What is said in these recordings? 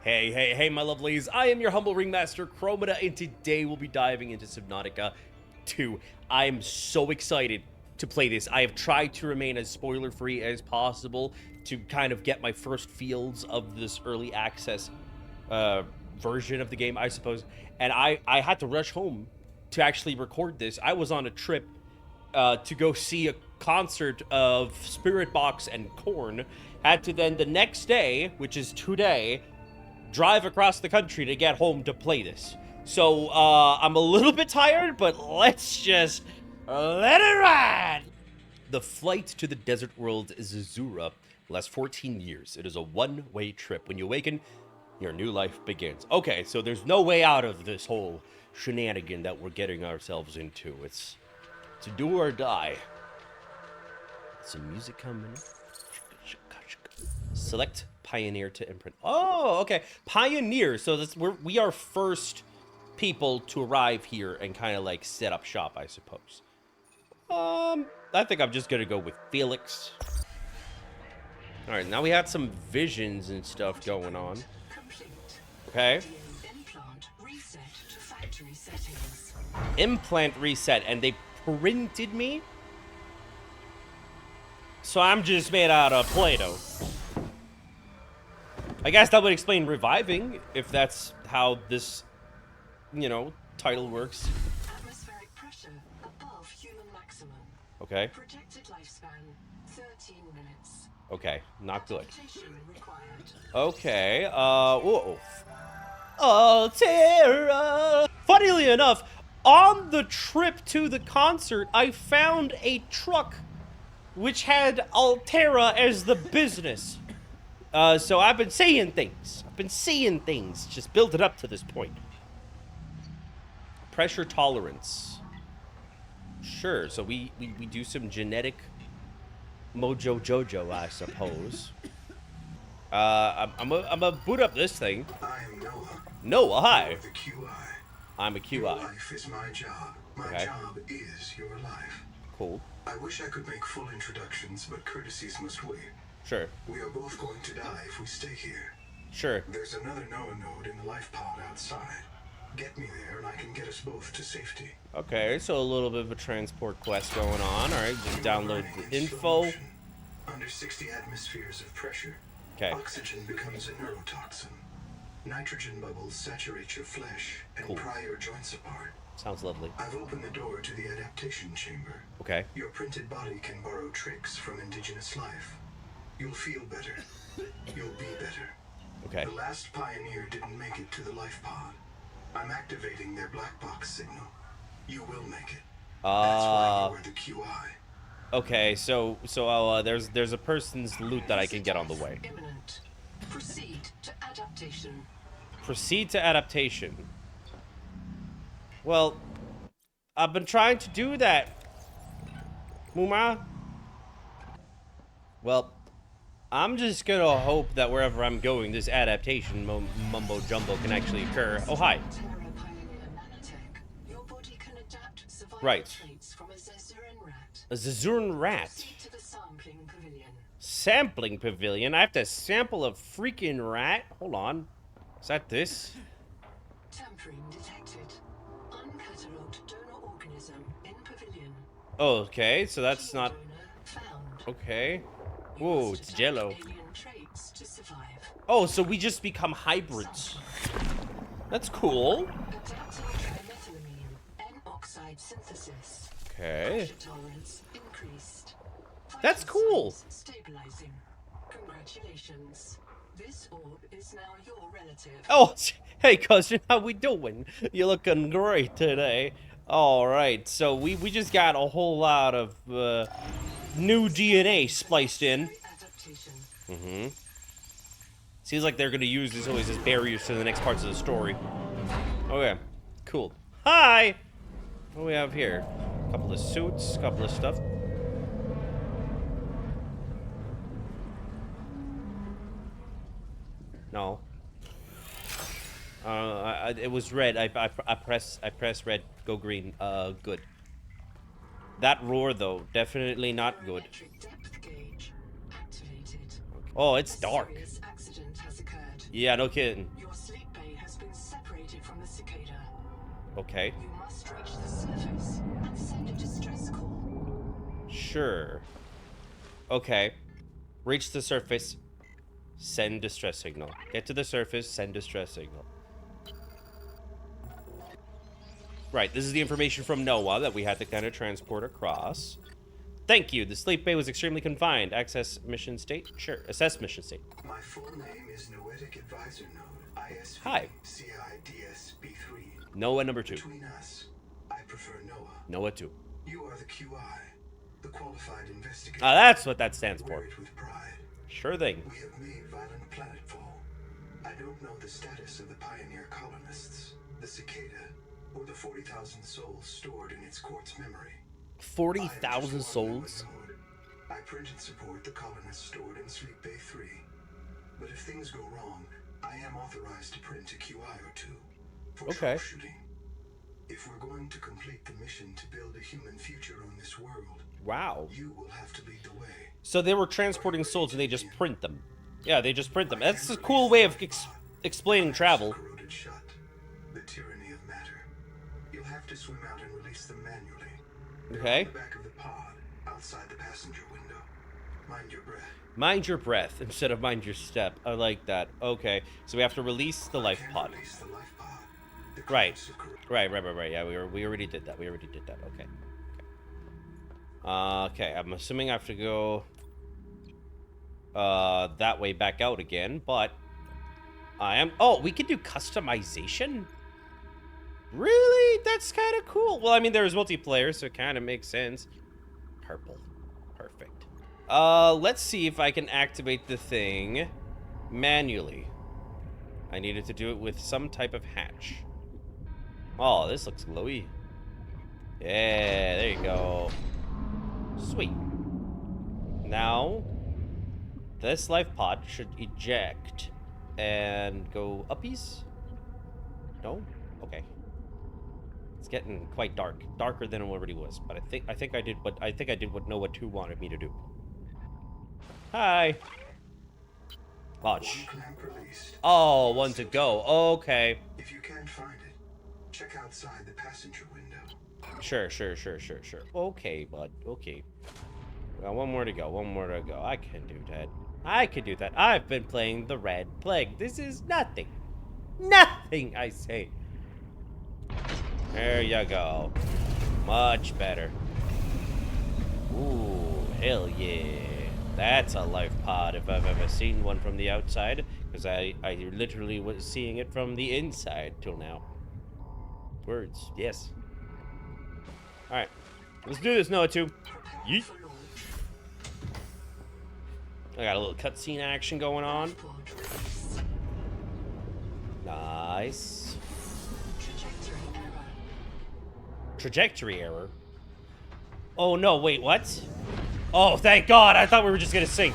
Hey, my lovelies. I am your humble ringmaster, Crowmeda, and today we'll be diving into Subnautica 2. I am so excited to play this. I have tried to remain as spoiler-free as possible to kind of get my first feels of this early access version of the game, I suppose. And I had to rush home to actually record this. I was on a trip to go see a concert of Spirit Box and Korn. Had to then the next day, which is today, drive across the country to get home to play this. So, I'm a little bit tired, but let's just let it ride! The flight to the desert world Zezura lasts 14 years. It is a one-way trip. When you awaken, your new life begins. Okay, so there's no way out of this whole shenanigan that we're getting ourselves into. It's to do or die. Some music coming in. Select Pioneer to imprint. Oh, okay. Pioneer. So we are first people to arrive here and kind of like set up shop, I suppose. I think I'm just gonna go with Felix. All right, now we had some visions and stuff going on. Okay. Implant reset, and they printed me. So I'm just made out of Play-Doh. I guess that would explain reviving, if that's how this, you know, title works. Atmospheric pressure above human maximum. Okay. Projected lifespan 13 minutes. Okay, not good. Adaptation required. Okay, whoa. Altera! Funnily enough, on the trip to the concert, I found a truck which had Altera as the business. So I've been seeing things. Just build it up to this point. Pressure tolerance. Sure, so we do some genetic mojo jojo, I suppose. I'm a boot up this thing. I am Noah. Noah, hi. The QI. I'm a QI. Your life is my job. My Okay. job is your life. Cool. I wish I could make full introductions, but courtesies must wait. Sure. We are both going to die if we stay here. Sure. There's another Noah node in the life pod outside. Get me there and I can get us both to safety. Okay, so a little bit of a transport quest going on. All right, just You download are the in slow info. motion. Under 60 atmospheres of pressure, Okay. oxygen becomes a neurotoxin. Nitrogen bubbles saturate your flesh and Cool. pry your joints apart. Sounds lovely. I've opened the door to the adaptation chamber. Okay. Your printed body can borrow tricks from indigenous life. You'll feel better. You'll be better. Okay. The last pioneer didn't make it to the life pod. I'm activating their black box signal. You will make it. That's why you are the QI. Okay, so there's a person's loot that I can get on the way. Imminent. Proceed to adaptation. Proceed to adaptation. Well, I've been trying to do that, Muma. Well, I'm just gonna hope that wherever I'm going, this adaptation mumbo jumbo can actually occur. Oh, hi. Terra Pioneer nanotech. Your body can adapt survival Right. traits from a Zezuran rat. A Zezuran rat. Proceed to the sampling pavilion. Sampling pavilion? I have to sample a freaking rat? Hold on. Is that this? Tampering detected. Uncatalogued donor organism in pavilion. Oh, okay, so that's Key not... donor found. Okay. You Whoa, must it's attack jello. alien traits to survive. Oh, so we just become hybrids. That's cool. Adapting trimethylamine, N-oxide synthesis. Okay. Pressure tolerance increased. That's Vital cool. signs stabilizing. Congratulations. This orb is now your relative. Oh, hey cousin, how we doing? You looking great today. All right, so we just got a whole lot of new DNA spliced in. Adaptation. Seems like they're gonna use this always as barriers to the next parts of the story. Okay, cool. Hi. What do we have here? A couple of suits, a couple of stuff. No. It was red. I press red. Go green. Good. That roar though, definitely not good. Barometric depth gauge activated. Oh, it's A dark. serious accident has occurred. Yeah, no kidding. Your sleep bay has been separated from the cicada. Okay. You must reach the surface and send a distress call. Sure. Okay. Reach the surface. Send distress signal. Get to the surface. Send distress signal. Right. This is the information from Noah that we had to kind of transport across. Thank you. The sleep bay was extremely confined. Access mission state? Sure. Assess mission state. My full name is Noetic Advisor Node, ISV Hi. CIDS-B3. Noah number 2. Between us, I prefer Noah. Noah 2. You are the QI, the qualified investigator. Ah, that's what that stands Wear for. it with pride. Sure thing. We have made violent planetfall. I don't know the status of the pioneer colonists, the cicada, or the 40,000 souls stored in its quartz memory. 40,000 souls? I print and support the colonists stored in Sleep Bay 3. But if things go wrong, I am authorized to print a QI or two for troubleshooting. If we're going to complete the mission to build a human future on this world, Wow. you will have to lead the way. So they were transporting souls and they just print them. Yeah, they just print them. That's a cool way of explaining travel. Corroded shut. The tyranny of matter. You'll have to swim out and release them manually. Okay. In the back of the pod, outside the passenger window. Mind your breath. Mind your breath instead of mind your step. I like that. Okay. So we have to release the life pod. Release the life pod. The Right. clouds of corro- Right. Yeah, we already did that. Okay. Okay, I'm assuming I have to go that way back out again, but oh, we can do customization? Really? That's kind of cool. Well, I mean, there's multiplayer, so it kind of makes sense. Purple. Perfect. Let's see if I can activate the thing manually. I needed to do it with some type of hatch. Oh, this looks glowy. Yeah, there you go. Sweet. Now, this life pod should eject and go uppies? No? Okay. It's getting quite dark. Darker than it already was, but I think I did what Noah 2 wanted me to do. Hi. Launch. One clamp released. Oh, one to go. Okay. If you can't find it, check outside the passenger window. Sure. Okay, bud. Okay. Well, one more to go. I can do that. I've been playing the Red Plague. This is nothing. Nothing, I say. There you go. Much better. Ooh, hell yeah. That's a life pod if I've ever seen one from the outside. Because I literally was seeing it from the inside till now. Words, yes. Alright. Let's do this, Noah 2. Yeet. I got a little cutscene action going on. Nice. Trajectory error? Oh no, wait, what? Oh, thank God, I thought we were just gonna sink.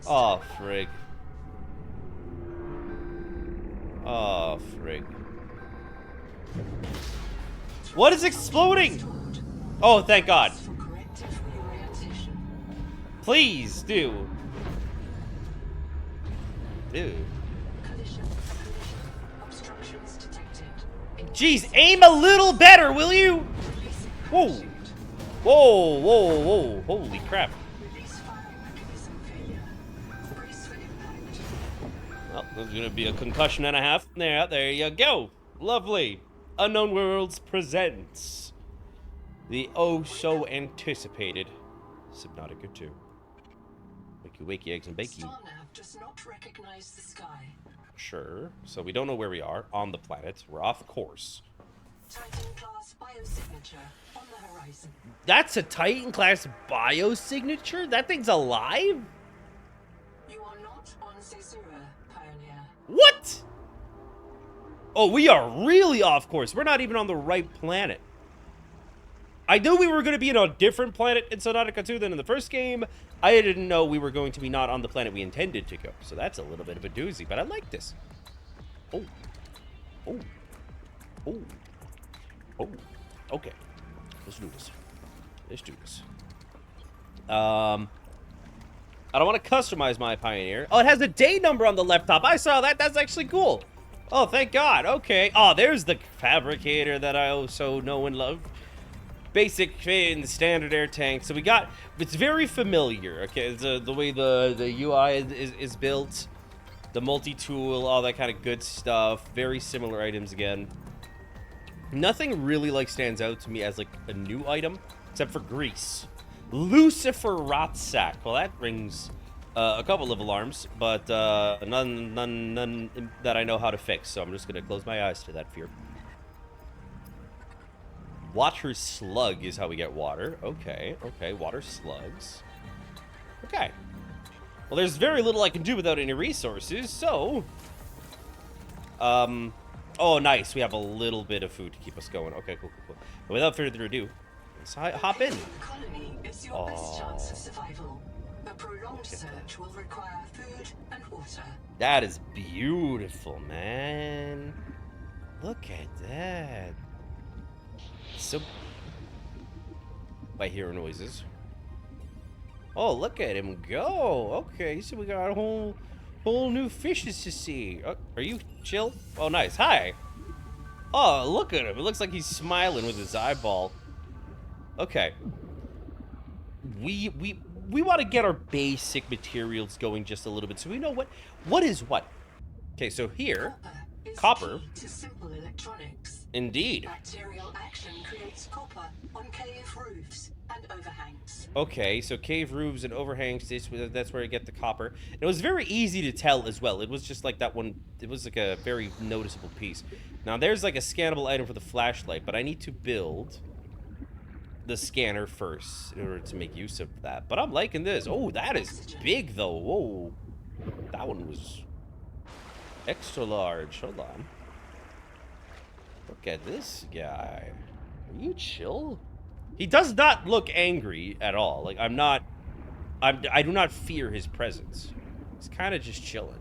Oh, frig. Oh, frig. What is exploding? Oh, thank God. Please, do. Dude. Jeez, aim a little better, will you? Whoa. Whoa. Holy crap. Well, there's gonna be a concussion and a half. There you go. Lovely. Unknown Worlds presents the oh so anticipated Subnautica 2. Wakey, eggs and bakey. Starnav does not recognize the sky. Sure. So we don't know where we are on the planet. We're off course. Titan class biosignature on the horizon. That's a Titan class biosignature? That thing's alive? You are not on Zezura, Pioneer. What? Oh, we are really off course. We're not even on the right planet. I knew we were going to be on a different planet in Subnautica 2 than in the first game. I didn't know we were going to be not on the planet we intended to go. So that's a little bit of a doozy, but I like this. Oh. Okay. Let's do this. I don't want to customize my Pioneer. Oh, it has a day number on the left top. I saw that. That's actually cool. Oh, thank God. Okay. Oh, there's the fabricator that I also know and love. Basic fin, the standard air tank. So we got, it's very familiar. Okay, it's, the way the UI is built, the multi-tool, all that kind of good stuff. Very similar items again. Nothing really like stands out to me as like a new item, except for grease. Lucifer Rotsack. Well, that rings a couple of alarms, but none that I know how to fix. So I'm just gonna close my eyes to that fear. Water slug is how we get water. Okay, okay, water slugs. Okay. Well, there's very little I can do without any resources, so... Oh, nice. We have a little bit of food to keep us going. Okay, cool, cool, cool. But without further ado, let's hop in. The colony is your best chance of survival. A prolonged search will require food and water. That is beautiful, man. Look at that. So... I hear noises. Oh, look at him go. Okay, so we got a whole new fishes to see. Oh, are you chill? Oh, nice. Hi. Oh, look at him. It looks like he's smiling with his eyeball. Okay. We want to get our basic materials going just a little bit, so we know what is what. Okay, so here, copper. To simple electronics. Indeed. Bacterial action creates copper on cave roofs and overhangs. Okay, so cave roofs and overhangs, that's where I get the copper. It was very easy to tell as well. It was just like that one, it was like a very noticeable piece. Now there's like a scannable item for the flashlight, but I need to build the scanner first in order to make use of that. But I'm liking this. Oh, that is big though. Whoa. That one was extra large. Hold on. Look at this guy. Are you chill? He does not look angry at all. Like, I do not fear his presence. He's kind of just chilling.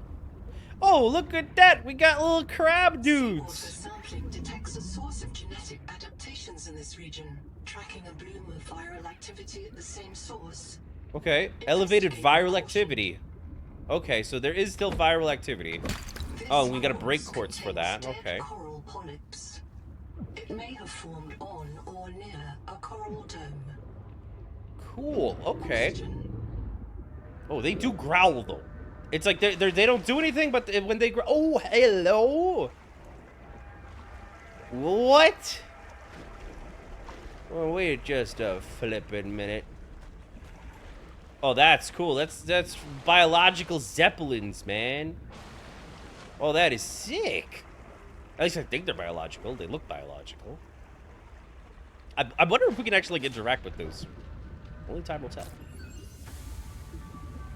Oh, look at that! We got little crab dudes! Sampling detects a source of genetic adaptations in this region, tracking a bloom of viral activity at the same source. Okay, elevated viral activity. Okay, so there is still viral activity. Oh, and we got a break quartz for that. Okay. Coral polyps. It may have formed on or near a coral dome. Cool. Okay. Oh, they do growl though. It's like they don't do anything, but when they growl. Oh, hello. What? Well, wait just a flippin' minute. Oh, that's cool. That's biological zeppelins, man. Oh, that is sick. At least I think they're biological. They look biological. I wonder if we can actually interact with those. Only time will tell.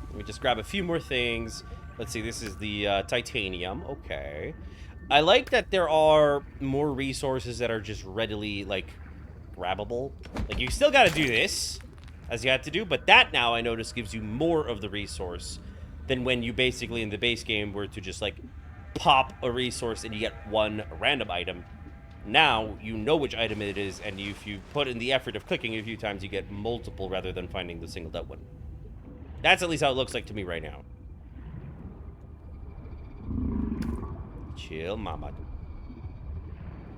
Let me just grab a few more things. Let's see. This is the titanium. Okay. I like that there are more resources that are just readily, like, grabbable. Like, you still got to do this, as you have to do, but that now, I notice, gives you more of the resource than when you basically, in the base game, were to just, like, pop a resource and you get one random item. Now you know which item it is, and if you put in the effort of clicking a few times, you get multiple rather than finding the singled out one. That's at least how it looks like to me right now. Chill, mama.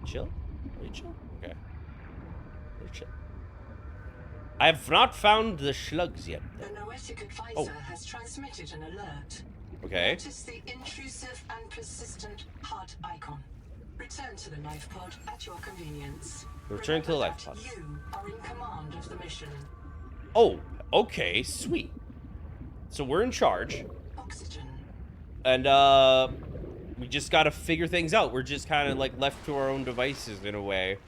Chill? Are you chill? Okay. You're chill. I have not found the slugs yet. The Noetic advisor has transmitted an alert. Okay. Notice the intrusive and persistent HUD icon. Return to the life pod at your convenience. Return to the life pod. You are in command of the mission. Oh, okay, sweet. So we're in charge. Oxygen. And, we just gotta figure things out. We're just kind of, like, left to our own devices in a way.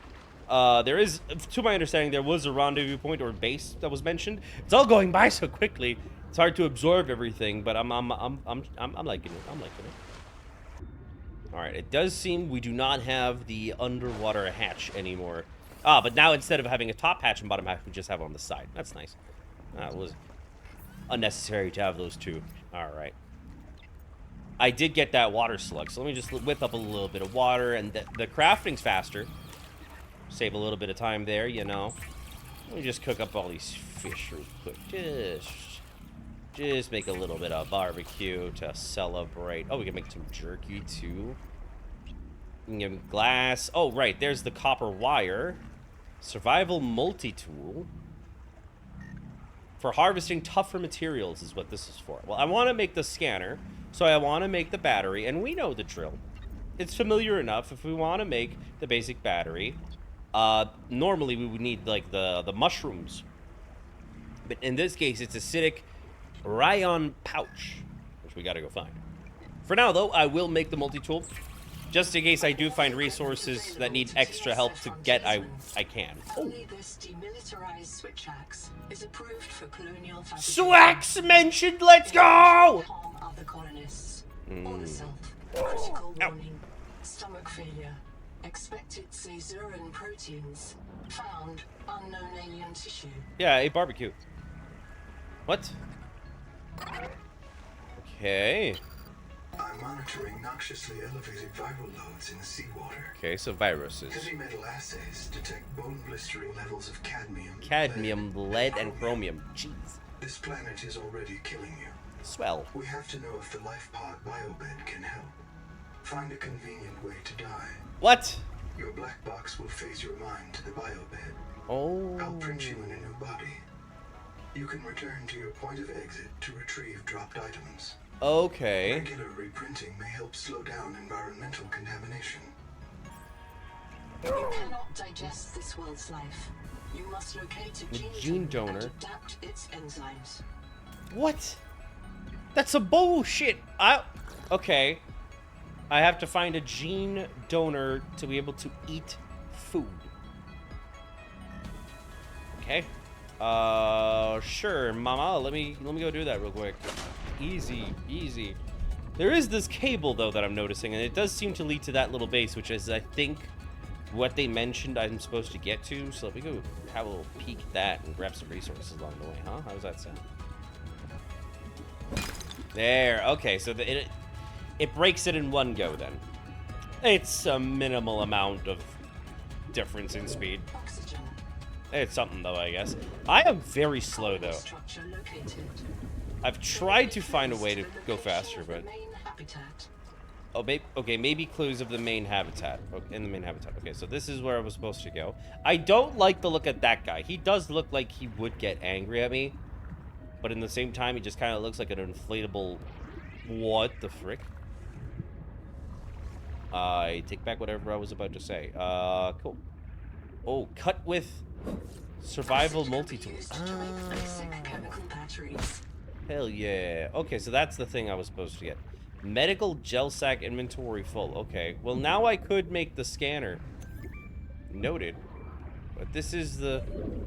There is, to my understanding, there was a rendezvous point or base that was mentioned. It's all going by so quickly. It's hard to absorb everything, but I'm liking it. I'm liking it. All right, it does seem we do not have the underwater hatch anymore. Ah, but now instead of having a top hatch and bottom hatch, we just have it on the side. That's nice. That was unnecessary to have those two. All right. I did get that water slug, so let me just whip up a little bit of water, and the crafting's faster. Save a little bit of time there, you know. Let me just cook up all these fish real quick. Just Just make a little bit of barbecue to celebrate. Oh, we can make some jerky, too. We can give glass. Oh, right. There's the copper wire. Survival multi-tool. For harvesting tougher materials is what this is for. Well, I want to make the scanner, so I want to make the battery, and we know the drill. It's familiar enough. If we want to make the basic battery, normally we would need, like, the mushrooms. But in this case, it's acidic rayon pouch, which we got to go find. For now, though, I will make the multi-tool. Just in case I do find resources that need extra help to get, I can. Only this demilitarized switch axe is approved for colonial Swax mentioned, let's go! Harm other colonists. Or the self. Oh. Critical warning. Stomach failure. Expected Zezuran proteins. Found unknown alien tissue. Yeah, I ate barbecue. What? Okay. I'm monitoring noxiously elevated viral loads in the seawater. Okay, so viruses. Heavy metal assays detect bone-blistering levels of Cadmium, lead, and chromium. Jeez. This planet is already killing you. Swell. We have to know if the life pod biobed can help. Find a convenient way to die. What? Your black box will phase your mind to the biobed. Oh. I'll print you in a new body. You can return to your point of exit to retrieve dropped items. Okay. Regular reprinting may help slow down environmental contamination. You cannot digest this world's life. You must locate a gene donor. and adapt its enzymes. What? That's some bullshit. Okay. I have to find a gene donor to be able to eat food. Okay. Sure, mama. Let me go do that real quick. Easy, easy. There is this cable, though, that I'm noticing, and it does seem to lead to that little base, which is, I think, what they mentioned I'm supposed to get to. So let me go have a little peek at that and grab some resources along the way, huh? How does that sound? There. Okay, so it breaks it in one go, then. It's a minimal amount of difference in speed. Oxygen. It's something, though, I guess. I am very slow, though. Structure located. I've tried to find a way to go faster, but... Main habitat. Oh, maybe clues of the main habitat. In the main habitat. Okay, so this is where I was supposed to go. I don't like the look at that guy. He does look like he would get angry at me. But in the same time, he just kind of looks like an inflatable... What the frick? I take back whatever I was about to say. Cool. Oh, cut with survival multi-tool. Hell yeah. Okay, so that's the thing I was supposed to get. Medical gel sack inventory full. Okay, well now I could make the scanner. Noted. But this is the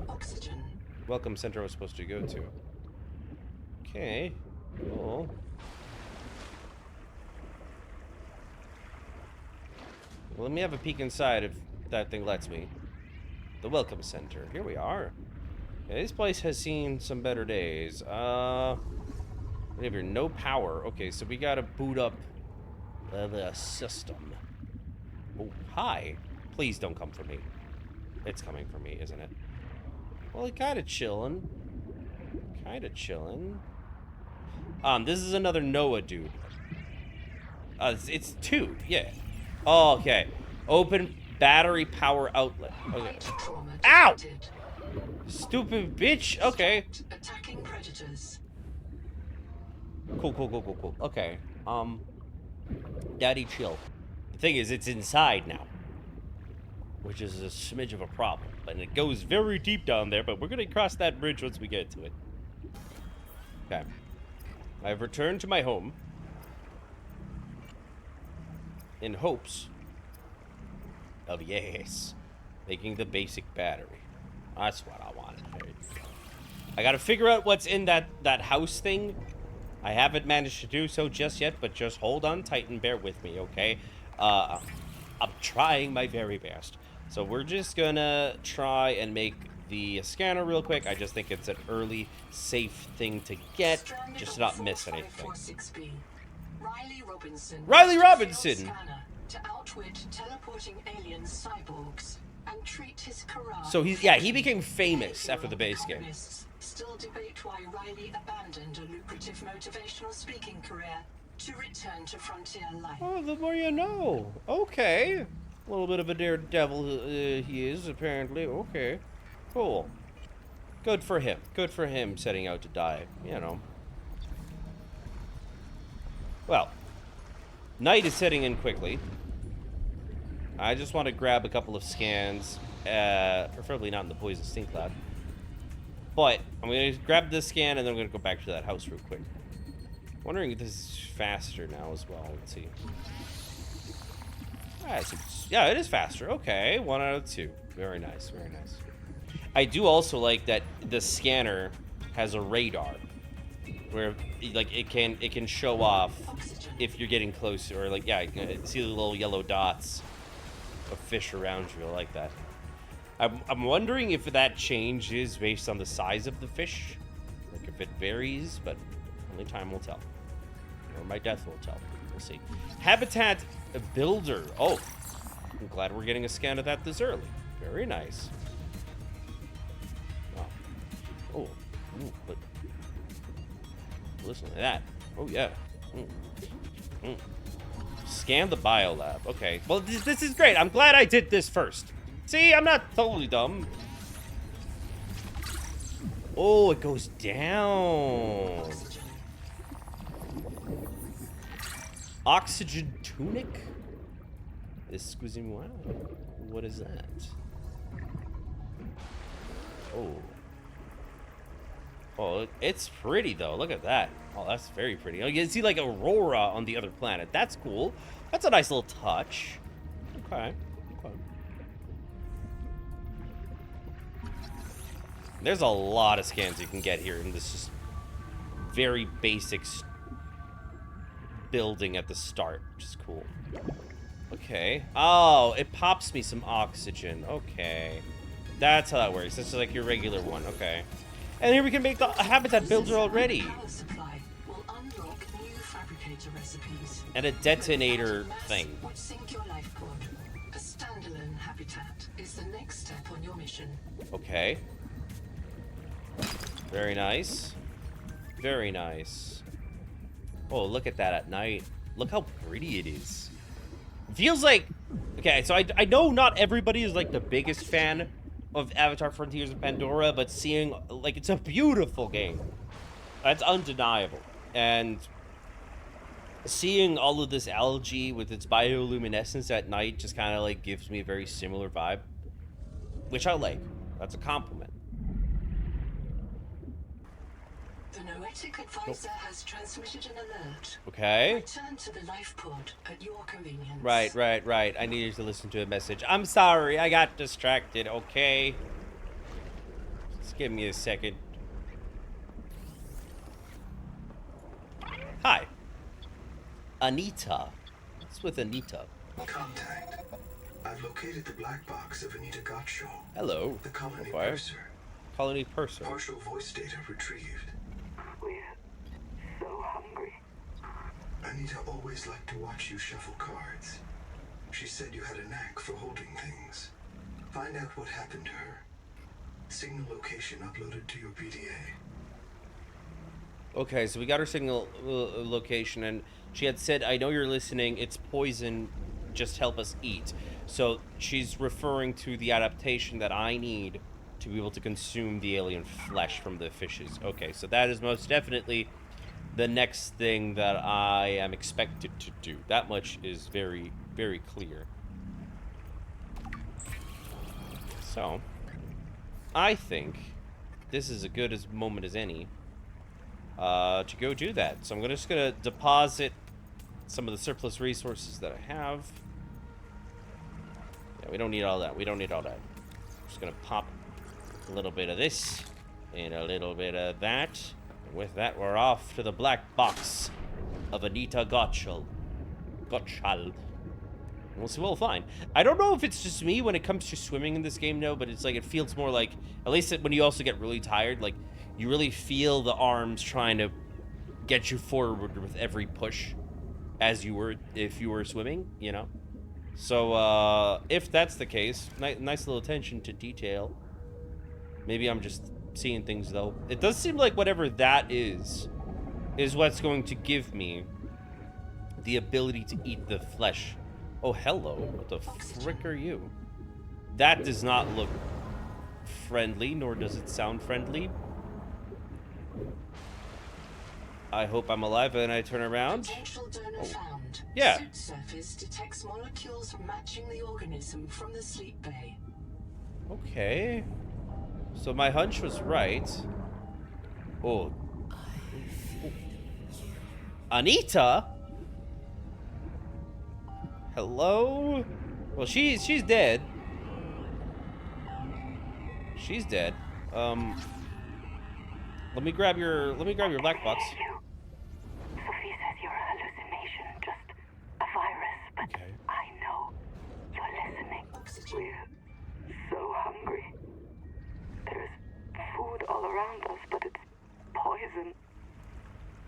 Oxygen. welcome center I was supposed to go to. Okay, cool. Well, let me have a peek inside if that thing lets me. The welcome center. Here we are. Yeah, this place has seen some better days. We have here no power. Okay, so we gotta boot up the system. Oh, hi. Please don't come for me. It's coming for me, isn't it? Well, kind of chilling. Kind of chilling. This is another Noah dude. It's two, yeah. Oh, okay. Open battery power outlet. Okay. Ow! Stupid bitch. Okay. Attacking predators. Cool. Okay. Daddy, chill. The thing is, it's inside now, which is a smidge of a problem, and it goes very deep down there. But we're gonna cross that bridge once we get to it. Okay. I've returned to my home in hopes of, yes, making the basic battery. That's what I wanted. There you go. I gotta figure out what's in that house thing. I haven't managed to do so just yet, but just hold on tight and bear with me, okay? I'm trying my very best. So we're just gonna try and make the scanner real quick. I just think it's an early, safe thing to get, just to not miss anything. Riley Robinson. To outwit teleporting alien cyborgs. and treat his Kara. So he became famous after the base game. Still debate why Riley abandoned a lucrative motivational speaking career to return to frontier life. Oh, the more you know. Okay. A little bit of a daredevil he is, apparently. Okay. Cool. Good for him. Good for him setting out to die, you know. Well, night is setting in quickly. I just want to grab a couple of scans, preferably not in the poison stink cloud. But I'm going to grab this scan and then I'm going to go back to that house real quick. Wondering if this is faster now as well. Let's see. Yeah, it is faster. Okay, 1 out of 2. Very nice, very nice. I do also like that the scanner has a radar, where like it can show off if you're getting closer, or like, yeah, you can see the little yellow dots of fish around you. I like that. I'm wondering if that changes based on the size of the fish, like if it varies, but only time will tell, or my death will tell. We'll see. Habitat builder. Oh, I'm glad we're getting a scan of that this early. Very nice. Wow. Oh, ooh, but listen to that. Oh yeah. Scan the biolab. Okay. Well, this is great. I'm glad I did this first. See, I'm not totally dumb. Oh, it goes down. Oxygen tunic? Excusez-moi. What is that? Oh. Oh, it's pretty though. Look at that. Oh, that's very pretty. Oh, you can see like aurora on the other planet. That's cool. That's a nice little touch. Okay. Okay. There's a lot of scans you can get here in this just very basic building at the start, which is cool. Okay. Oh, it pops me some oxygen. Okay. That's how that works. This is like your regular one. Okay. And here we can make the habitat builder already. And a detonator thing. A standalone habitat is the next step on your mission. Okay. Very nice. Very nice. Oh, look at that at night. Look how pretty it is. Feels like... Okay, so I know not everybody is like the biggest fan of Avatar Frontiers of Pandora, but seeing... Like, it's a beautiful game. That's undeniable. And seeing all of this algae with its bioluminescence at night just kind of like gives me a very similar vibe. Which I like. That's a compliment. The Noetic advisor has transmitted an alert. Okay. Return to the life pod at your convenience. Right. I needed to listen to a message. I'm sorry, I got distracted, okay? Just give me a second. Hi. Anita. What's with Anita? Contact. I've located the black box of Anita Gottschall. Hello. The colony Okay. purser. Colony purser. Partial voice data retrieved. We're so hungry. Anita always liked to watch you shuffle cards. She said you had a knack for holding things. Find out what happened to her. Signal location uploaded to your PDA. Okay, so we got her signal location, and she had said, I know you're listening, it's poison, just help us eat. So she's referring to the adaptation that I need to be able to consume the alien flesh from the fishes. Okay, so that is most definitely the next thing that I am expected to do. That much is very, very clear. So, I think this is as good a moment as any to go do that. So I'm just gonna deposit some of the surplus resources that I have. Yeah, we don't need all that. We don't need all that. Just gonna pop a little bit of this and a little bit of that. And with that, we're off to the black box of Anita Gottschall. And we'll see what we'll find. I don't know if it's just me when it comes to swimming in this game, no, but it's like it feels more like, at least when you also get really tired, like you really feel the arms trying to get you forward with every push as you were, if you were swimming, you know? So, if that's the case, nice little attention to detail. Maybe I'm just seeing things, though. It does seem like whatever that is what's going to give me the ability to eat the flesh. Oh, hello. What the frick are you? That does not look friendly, nor does it sound friendly. I hope I'm alive and I turn around. Potential donor found. Yeah. Suit surface detects molecules matching the organism from the sleep bay. Okay. So my hunch was right. Oh. Anita? Hello? Well, she's dead. She's dead. Let me grab your black box. Sophie says you're a hallucination, just a virus, but Okay. I know you're listening. Oxygen. We're so hungry. There's food all around us, but it's poison.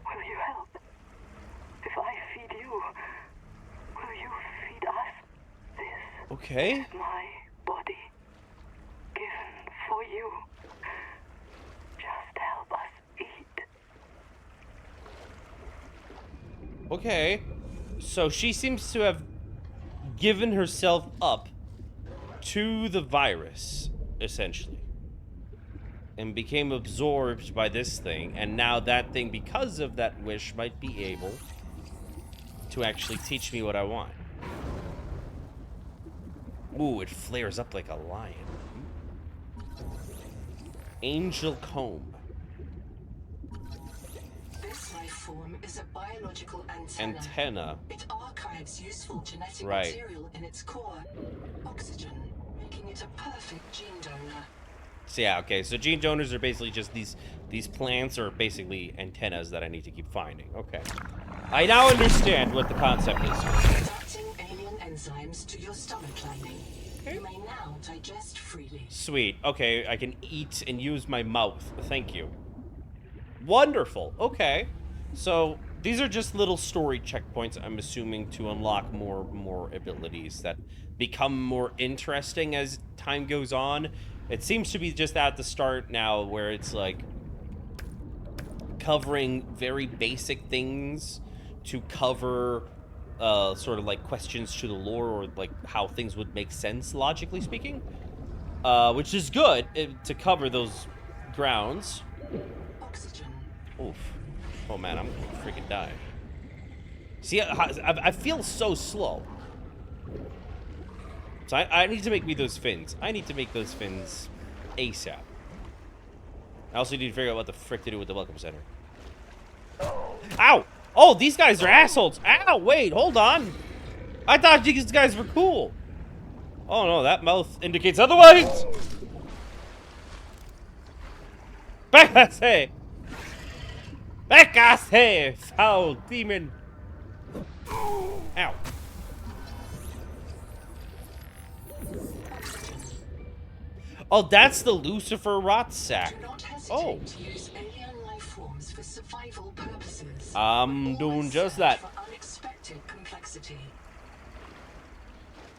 Will you help? If I feed you, will you feed us? This Okay. is my body, given for you. Just help us eat. Okay. So she seems to have given herself up to the virus, essentially. And became absorbed by this thing. And now that thing, because of that wish, might be able to actually teach me what I want. Ooh, it flares up like a lion. Angel comb. This life form is a biological antenna. It archives useful genetic Right. material in its core. Oxygen, making it a perfect gene donor. So yeah, okay. So gene donors are basically just these plants are basically antennas that I need to keep finding. Okay. I now understand what the concept is. Adapting alien enzymes to your stomach lining. You may now digest freely. Sweet. Okay, I can eat and use my mouth. Thank you. Wonderful. Okay. So these are just little story checkpoints, I'm assuming, to unlock more abilities that become more interesting as time goes on. It seems to be just at the start now where it's like covering very basic things to cover sort of like questions to the lore or like how things would make sense logically speaking, which is good to cover those grounds. Oxygen. Oof. Oh man, I'm gonna freaking die. See, I feel so slow. So I need to make me those fins. I need to make those fins ASAP. I also need to figure out what the frick to do with the welcome center. Ow! Oh, these guys are assholes. Ow, wait, hold on. I thought these guys were cool. Oh no, that mouth indicates otherwise. Becase! Becase, foul demon. Ow. Oh, that's the Lucifer rot sack. Do not hesitate Oh. to use alien life forms for survival purposes. I'm doing Always just search that. For unexpected complexity.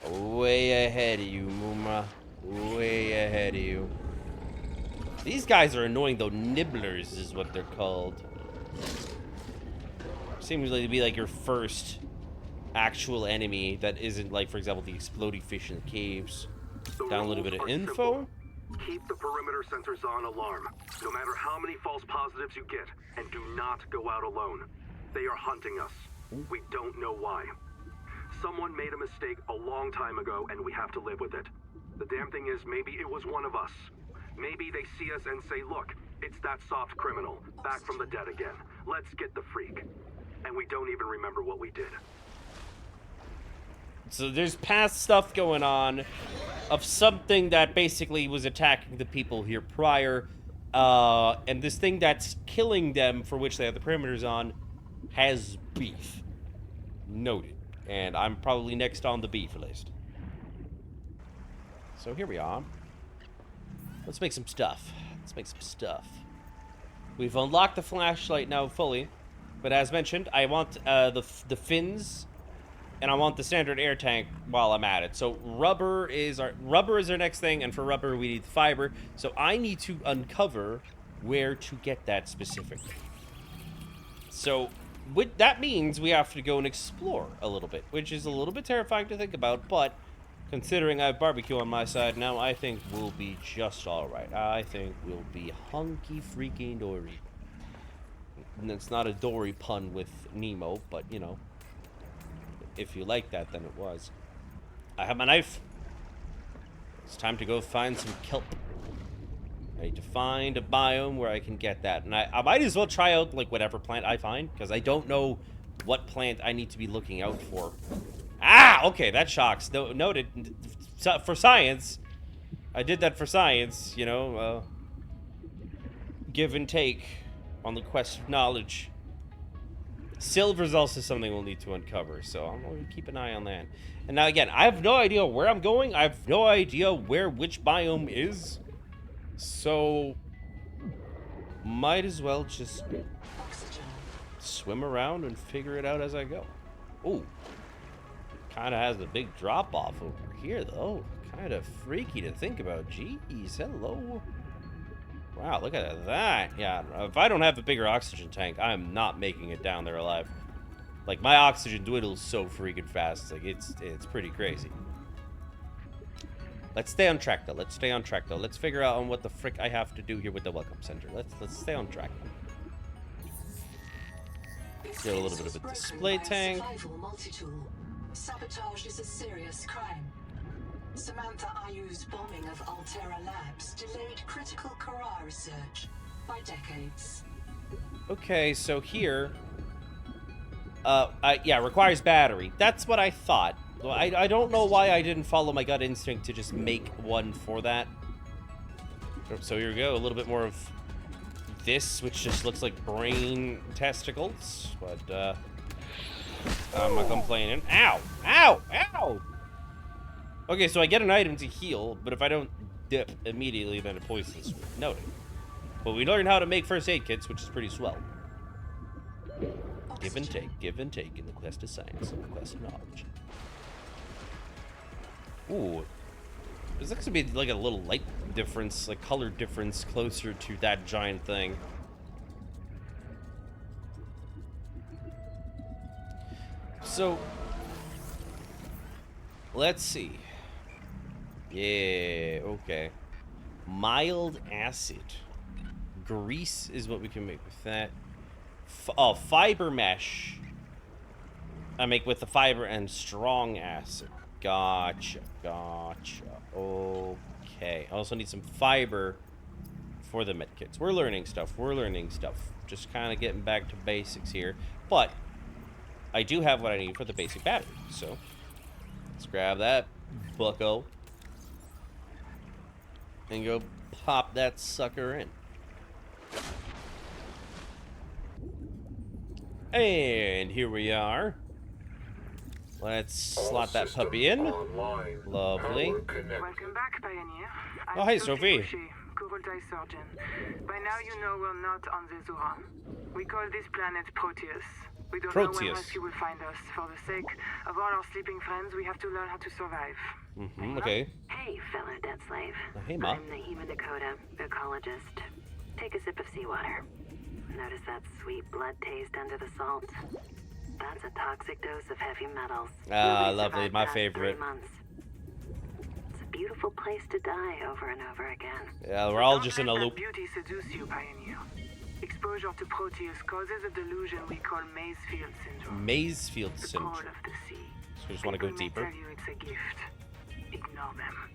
Way ahead of you, Muma. Way ahead of you. These guys are annoying, though. Nibblers is what they're called. Seems like to be like your first actual enemy that isn't like, for example, the exploding fish in the caves. Down a little bit of info. Keep the perimeter sensors on alarm, no matter how many false positives you get, and do not go out alone. They are hunting us. We don't know why. Someone made a mistake a long time ago, and we have to live with it. The damn thing is, maybe it was one of us. Maybe they see us and say, look, it's that soft criminal, back from the dead again. Let's get the freak. And we don't even remember what we did. So there's past stuff going on of something that basically was attacking the people here prior. And this thing that's killing them, for which they have the perimeters on, has beef. Noted. And I'm probably next on the beef list. So here we are. Let's make some stuff. Let's make some stuff. We've unlocked the flashlight now fully. But as mentioned, I want the fins and I want the standard air tank while I'm at it. So rubber is our next thing, and for rubber we need fiber. So I need to uncover where to get that specifically. So that means we have to go and explore a little bit, which is a little bit terrifying to think about, but considering I have barbecue on my side now, I think we'll be just alright. I think we'll be hunky freaking dory. And it's not a Dory pun with Nemo, but you know, if you like that, then it was. I have my knife. It's time to go find some kelp. I need to find a biome where I can get that. And I might as well try out, like, whatever plant I find, because I don't know what plant I need to be looking out for. Ah! Okay, that shocks. Noted. For science. I did that for science, you know. Give and take on the quest of knowledge. Silver is also something we'll need to uncover, so I'm going to keep an eye on that. And now, again, I have no idea where I'm going. I have no idea where which biome is. So, might as well just swim around and figure it out as I go. Ooh, kind of has a big drop-off over here, though. Kind of freaky to think about. Jeez, hello. Wow, look at that. Yeah, if I don't have a bigger oxygen tank, I'm not making it down there alive. Like, my oxygen dwindles so freaking fast. Like, it's pretty crazy. Let's stay on track, though. Let's stay on track, though. Let's figure out on what the frick I have to do here with the welcome center. Let's stay on track. Get a little bit of a display tank. Sabotage is a serious crime. Samantha Ayu's bombing of Altera Labs delayed critical Kara research by decades. Okay, so here... yeah, requires battery. That's what I thought. I don't know why I didn't follow my gut instinct to just make one for that. So here we go, a little bit more of this, which just looks like brain testicles. But, I'm not complaining. Ow! Ow! Ow! Okay, so I get an item to heal, but if I don't dip immediately, then it poisons me. Noted. But we learned how to make first aid kits, which is pretty swell. Give and take in the quest of science and the quest of knowledge. Ooh. This looks to be like a little light difference, like color difference closer to that giant thing. So, let's see. Yeah, okay. Mild acid. Grease is what we can make with that. Oh, fiber mesh. I make with the fiber and strong acid. Gotcha, gotcha. Okay. I also need some fiber for the medkits. We're learning stuff. Just kind of getting back to basics here. But I do have what I need for the basic battery. So let's grab that bucko and go pop that sucker in. And here we are. Let's slot that puppy in. Lovely. Welcome back, Pioneer. Oh, hey, Sophie. Surgeon. By now you know we're not on Zezura. We call this planet Proteus. We don't know when rescue will find us. For the sake of all our sleeping friends, we have to learn how to survive. Okay. Hey, fellow dead slave. Hey, Ma. I'm Nahima Dakota, ecologist. Take a sip of seawater. Notice that sweet blood taste under the salt? That's a toxic dose of heavy metals. Ah, lovely. My favorite. 3 months. It's a beautiful place to die over and over again. Yeah, we're all just in a loop. Beauty seduce you, Pioneer. Exposure to Proteus causes a delusion we call Maysfield syndrome. Maysfield syndrome. The call of the sea. So we just want to go deeper. Tell you it's a gift. Ignore them.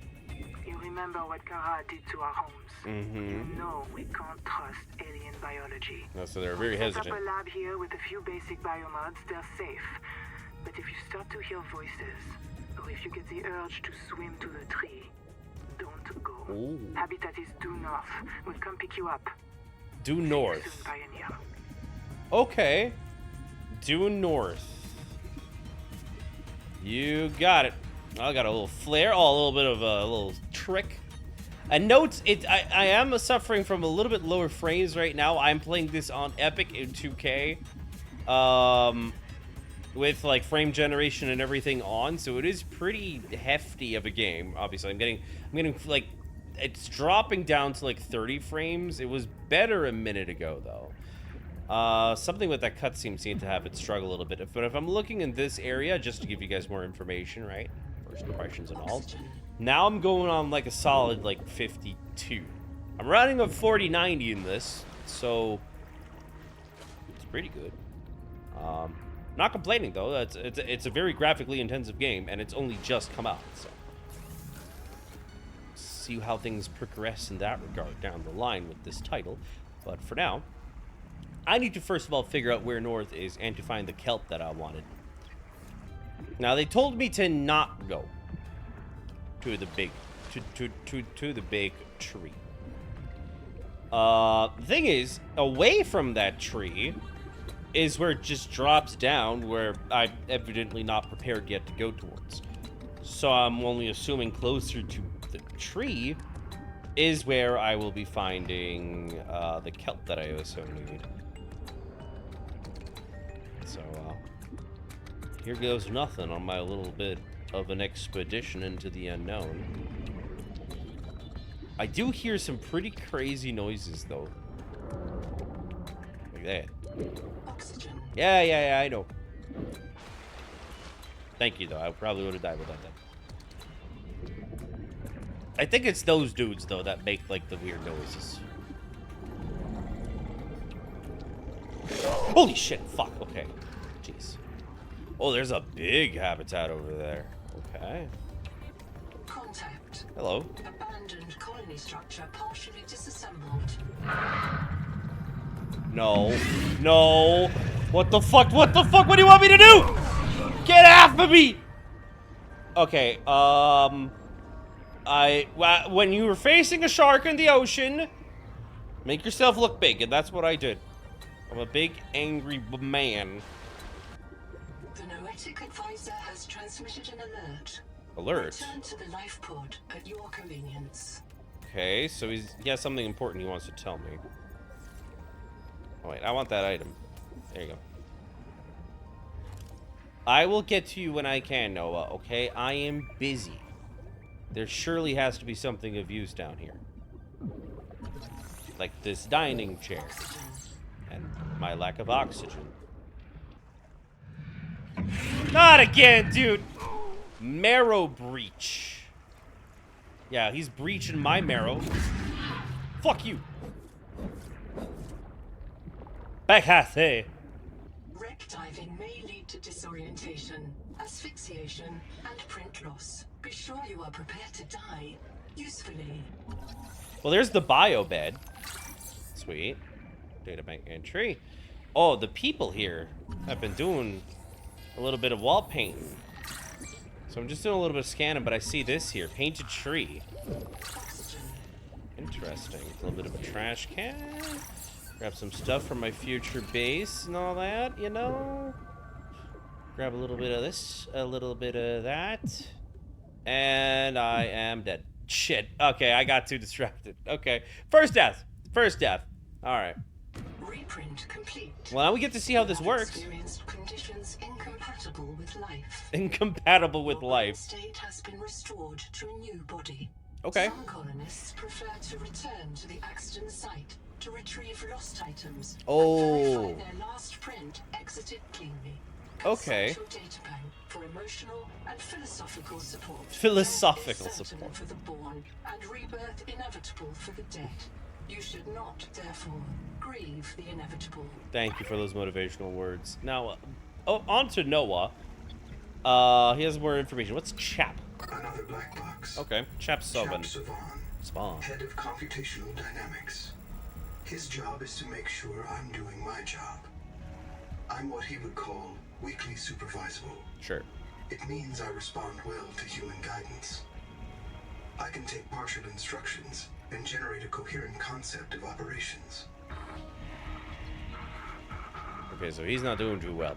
You remember what Kara did to our homes. You know we can't trust alien biology. No, so they're very hesitant. Set up a lab here with a few basic biomods, they're safe. But if you start to hear voices, or if you get the urge to swim to the tree, don't go. Ooh. Habitat is due north. We'll come pick you up. Due See you north. soon, Pioneer. Okay. Due north. You got it. I got a little flare. Oh, a little bit of a little trick. And note, I am suffering from a little bit lower frames right now. I'm playing this on Epic in 2K. with like frame generation and everything on, so it is pretty hefty of a game. Obviously, I'm getting like, it's dropping down to like 30 frames. It was better a minute ago though. Something with that cutscene seemed to have it struggle a little bit. But if I'm looking in this area, just to give you guys more information, right? First impressions and all. Now I'm going on like a solid like 52. I'm running a 4090 in this, so it's pretty good. Not complaining though. It's a very graphically intensive game, and it's only just come out. So see how things progress in that regard down the line with this title. But for now, I need to first of all figure out where north is and to find the kelp that I wanted. Now they told me to not go to the big to the big tree. The thing is, away from that tree is where it just drops down, where I'm evidently not prepared yet to go towards. So I'm only assuming closer to the tree is where I will be finding the kelp that I also need. So here goes nothing on my little bit of an expedition into the unknown. I do hear some pretty crazy noises though. Like that. Oxygen. Yeah, I know. Thank you, though. I probably would have died without that. I think it's those dudes, though, that make, like, the weird noises. Holy shit, fuck, okay. Jeez. Oh, there's a big habitat over there. Okay. Contact. Hello. Abandoned colony structure partially disassembled. No. No. What the fuck? What the fuck? What do you want me to do? Get off of me! Okay, when you were facing a shark in the ocean, make yourself look big, and that's what I did. I'm a big, angry man. The Noetic advisor has transmitted an alert. Alert? Return to the life pod at your convenience. Okay, so he has something important he wants to tell me. Oh, wait, I want that item. There you go. I will get to you when I can, Noah, okay? I am busy. There surely has to be something of use down here. Like this dining chair. And my lack of oxygen. Not again, dude! Marrow breach. Yeah, he's breaching my marrow. Fuck you. Backhathe. Wreck diving may lead to disorientation, asphyxiation, and print loss. Be sure you are prepared to die usefully. Well, there's the bio bed. Sweet. Databank entry. Oh, the people here have been doing a little bit of wall painting. So I'm just doing a little bit of scanning, but I see this here. Painted tree. Interesting. A little bit of a trash can. Grab some stuff from my future base and all that, you know? Grab a little bit of this, a little bit of that. And I am dead. Shit. Okay, I got too distracted. Okay. First death. First death. Alright. Reprint complete. Well, now we get to see how this works. Experienced conditions incompatible with life. Incompatible with Your life. state has been restored to a new body. Okay. Some colonists prefer to return to the accident site to retrieve lost items. Oh. And verify their last print exited cleanly. Okay. Consult your data bank for emotional and philosophical support. Philosophical Death is certain support. for the born and rebirth inevitable for the dead. You should not, therefore, grieve the inevitable. Thank you for those motivational words. Now, on to Noah. He has more information. What's Chap? Another black box. Okay, Chap Sovan. Chap Savan, Spawn. head of computational dynamics. His job is to make sure I'm doing my job. I'm what he would call weakly supervisable. Sure. It means I respond well to human guidance. I can take partial instructions and generate a coherent concept of operations. Okay, so he's not doing too well.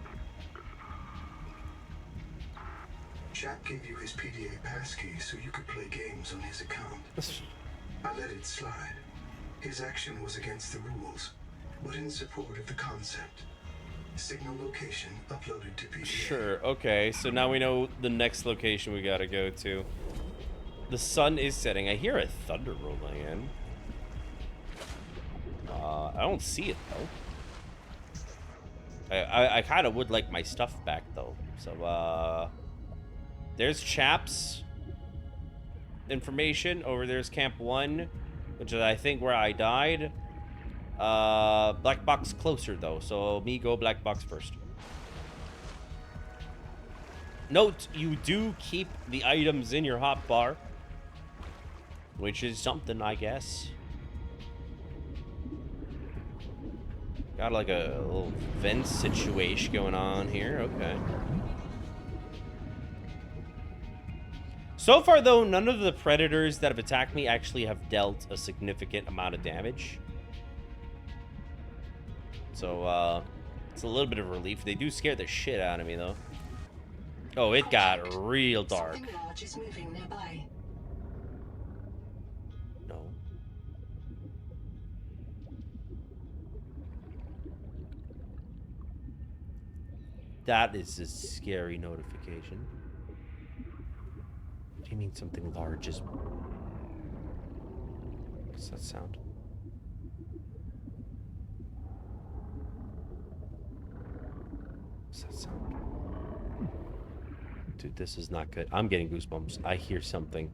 Chap gave you his PDA passkey so you could play games on his account. I let it slide. His action was against the rules, but in support of the concept. Signal location uploaded to PDA. Sure, okay, so now we know the next location we gotta go to. The sun is setting. I hear a thunder rolling in. I don't see it, though. I kind of would like my stuff back, though. So, there's Chaps information. Over there's Camp 1, which is, I think, where I died. Black box closer, though, so me go black box first. Note, you do keep the items in your hotbar, which is something, I guess. Got like a little vent situation going on here. Okay. So far, though, none of the predators that have attacked me actually have dealt a significant amount of damage. So, it's a little bit of a relief. They do scare the shit out of me, though. Oh, it got real dark. Something large is moving nearby. No. That is a scary notification. What do you mean something large is... What's that sound? What's that sound? Dude, this is not good. I'm getting goosebumps. I hear something.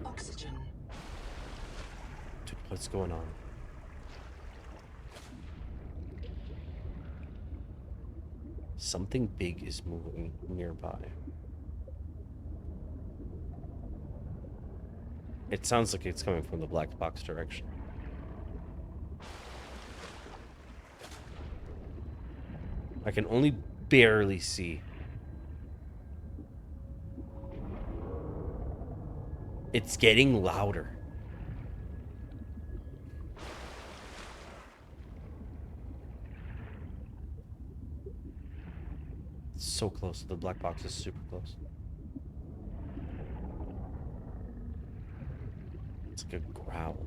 Oxygen. Dude, what's going on? Something big is moving nearby. It sounds like it's coming from the black box direction. I can only barely see. It's getting louder. It's so close. The black box is super close. It's like a growl.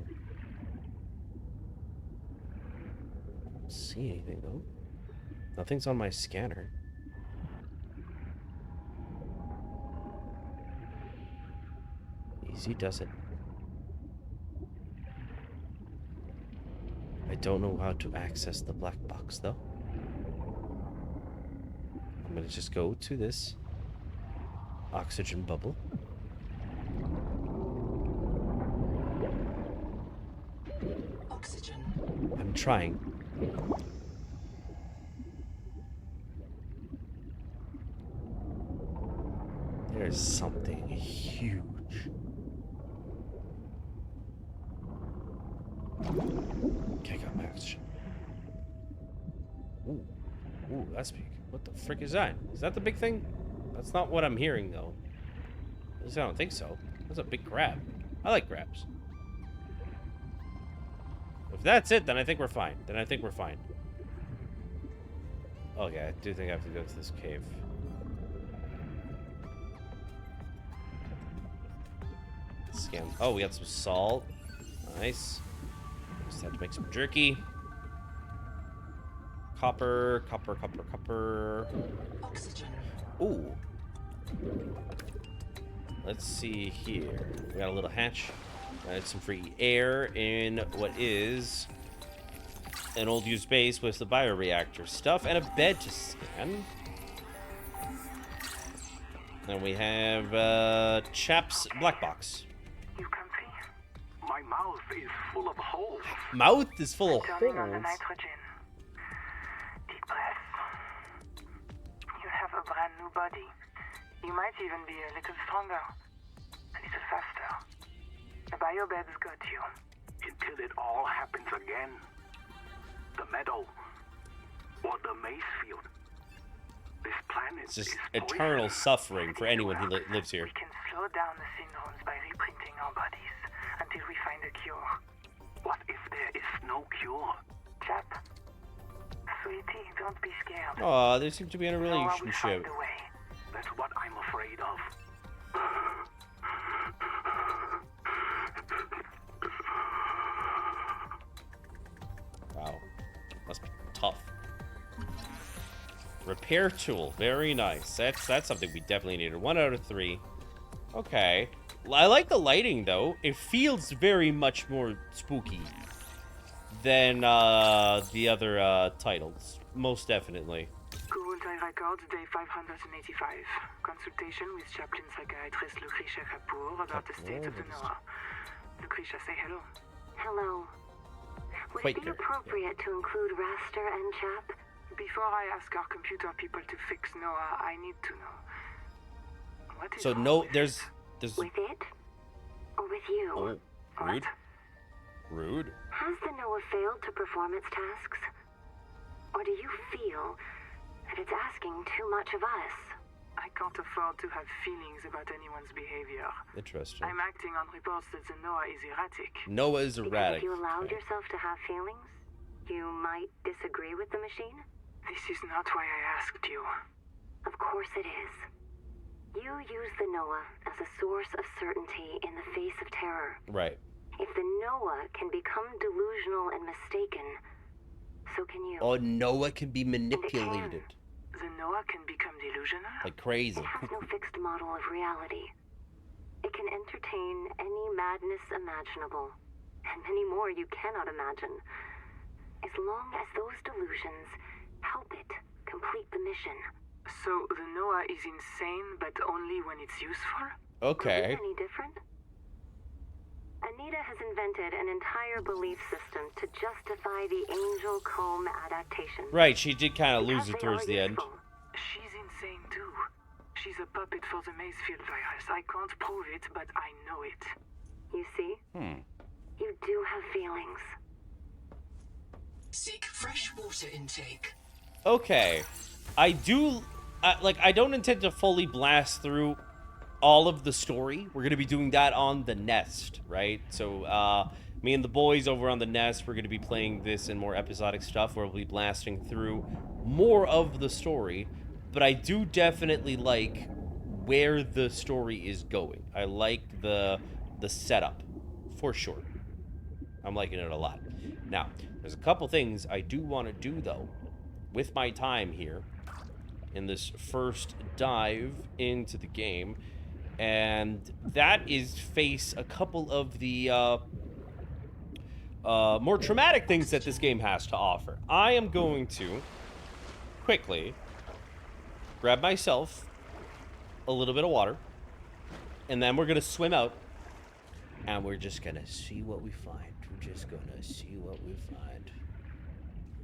I don't see anything though. Nothing's on my scanner. Easy does it. I don't know how to access the black box though. I'm gonna just go to this oxygen bubble. Oxygen. I'm trying. There's something huge. Okay, I got my oxygen. Ooh. Ooh, that's big. What the frick is that? Is that the big thing? That's not what I'm hearing, though. At least I don't think so. That's a big crab. I like crabs. If that's it, then I think we're fine. Okay, I do think I have to go to this cave. Scan. Oh, we got some salt. Nice. Just have to make some jerky. Copper. Oxygen. Ooh. Let's see here. We got a little hatch. Got some free air in what is an old used base with the bioreactor stuff and a bed to scan. Then we have Chap's black box. You can see, my mouth is full of holes. Mouth is full of Turning on the holes. nitrogen. Deep breath. You have a brand new body. You might even be a little stronger, a little faster. The biobeds got you. Until it all happens again. The meadow. Or the maze field. This planet It's just is eternal poison. suffering for anyone who lives here. We can slow down the syndromes by reprinting our bodies until we find a cure. What if there is no cure? Chap. Sweetie, don't be scared. Aw, they seem to be in a You know how we relationship. find a way. That's what I'm afraid of. Wow. Must be tough. Repair tool. Very nice. That's something we definitely needed. 1 out of 3. Okay. I like the lighting, though. It feels very much more spooky than the other titles. Most definitely. Kurultai Records, day 585. Consultation with Chaplain Psychiatrist Lucretia Kapoor about the state of the Noah. Lucretia, say hello. Hello. Would Quite it be very appropriate to include Raster and Chap? Before I ask our computer people to fix Noah, I need to know. What is So wrong no, with there's With it? Or with you? oh, rude, rude. Has the Noah failed to perform its tasks? Or do you feel that it's asking too much of us? I can't afford to have feelings about anyone's behavior. Interesting. I'm acting on reports that the Noah is erratic. Noah is Because erratic. if you allowed Okay. yourself to have feelings, you might disagree with the machine? This is not why I asked you. Of course it is. You use the Noah as a source of certainty in the face of terror. Right. If the Noah can become delusional and mistaken, so can you. Oh, Noah can be manipulated The Noah can become delusional? like crazy. It has no fixed model of reality. It can entertain any madness imaginable, and many more you cannot imagine, as long as those delusions help it complete the mission. So the Noah is insane, but only when it's useful? Okay. Is it any different? Anita has invented an entire belief system to justify the Angel Comb adaptation. Right, she did kind of lose Because it they towards are the end. useful. She's insane too. She's a puppet for the Macefield virus. I can't prove it, but I know it. You see? You do have feelings. Seek fresh water intake. Okay. I do... I don't intend to fully blast through all of the story. We're going to be doing that on the Nest, right? So, me and the boys over on the Nest, we're going to be playing this and more episodic stuff where we'll be blasting through more of the story. But I do definitely like where the story is going. I like the setup, for sure. I'm liking it a lot. Now, there's a couple things I do want to do, though, with my time here in this first dive into the game, and that is face a couple of the more traumatic things that this game has to offer. I am going to quickly grab myself a little bit of water, and then we're gonna swim out, and we're just gonna see what we find. We're just gonna see what we find.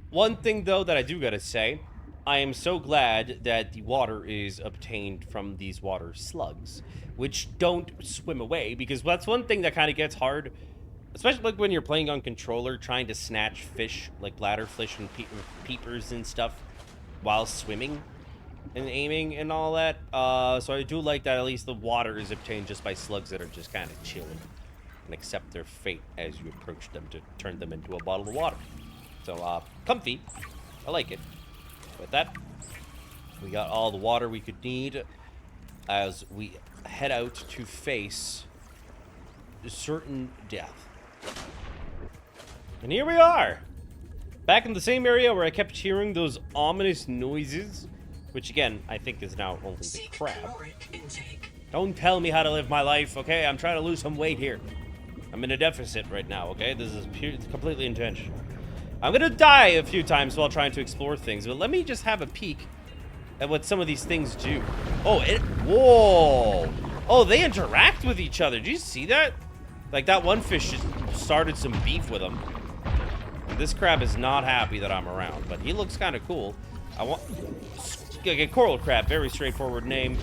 One thing, though, that I do gotta say, I am so glad that the water is obtained from these water slugs, which don't swim away, because that's one thing that kind of gets hard, especially like when you're playing on controller, trying to snatch fish, like bladderfish and peepers and stuff, while swimming and aiming and all that. So I do like that at least the water is obtained just by slugs that are just kind of chilling and accept their fate as you approach them to turn them into a bottle of water. So, comfy. I like it. With that, we got all the water we could need as we head out to face certain death. And here we are! Back in the same area where I kept hearing those ominous noises, which again, I think is now only the Seek crab. caloric intake. Don't tell me how to live my life, okay? I'm trying to lose some weight here. I'm in a deficit right now, okay? This is completely intentional. I'm gonna die a few times while trying to explore things, but let me just have a peek at what some of these things do. Oh, whoa! Oh, they interact with each other. Did you see that? Like, that one fish just started some beef with him. And this crab is not happy that I'm around, but he looks kind of cool. Okay, coral crab, very straightforward name.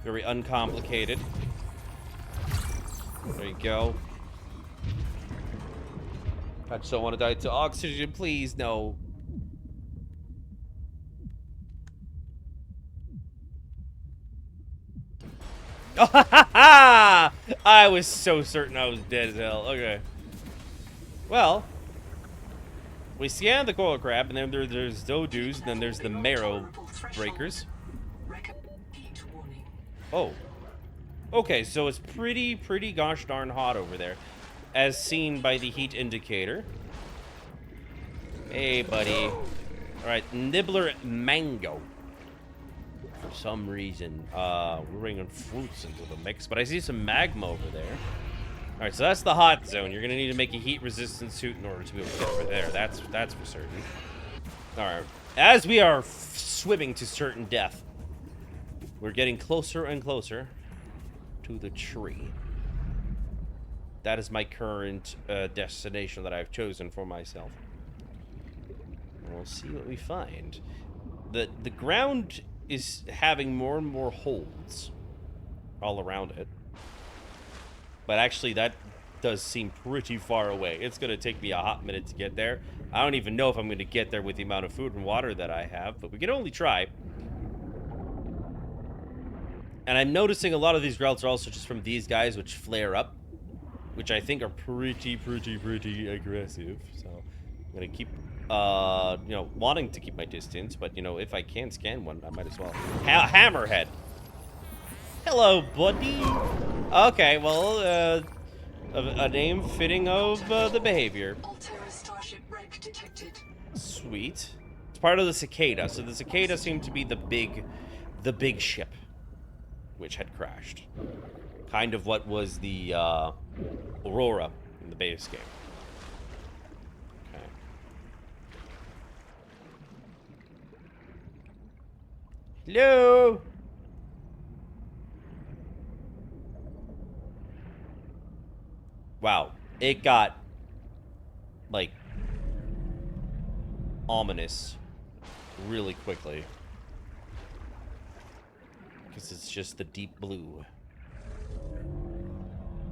Very uncomplicated. There you go. I just don't want to die to oxygen, please, no. I was so certain I was dead as hell. Okay. Well, we scanned the coral crab, and then there's Dodus, and then there's the marrow breakers. Heat warning. Oh. Okay, so it's pretty gosh darn hot over there, as seen by the heat indicator. Hey, buddy. Alright, Nibbler Mango. For some reason, we're bringing fruits into the mix, but I see some magma over there. Alright, so that's the hot zone. You're gonna need to make a heat-resistant suit in order to be able to get over there. That's for certain. Alright, as we are swimming to certain death, we're getting closer and closer to the tree. That is my current destination that I've chosen for myself. And we'll see what we find. The ground is having more and more holes all around it. But actually, that does seem pretty far away. It's going to take me a hot minute to get there. I don't even know if I'm going to get there with the amount of food and water that I have, but we can only try. And I'm noticing a lot of these growls are also just from these guys, which flare up, which I think are pretty aggressive. So I'm going to keep, you know, wanting to keep my distance, but, you know, if I can scan one, I might as well. Hammerhead. Hello, buddy. Okay, well, a name fitting of the behavior. Altera starship wreck detected. Sweet. It's part of the cicada. So the cicada seemed to be the big ship, which had crashed. Kind of what was the Aurora in the base game. Okay. Hello. Wow, it got, like, ominous really quickly. Because it's just the deep blue.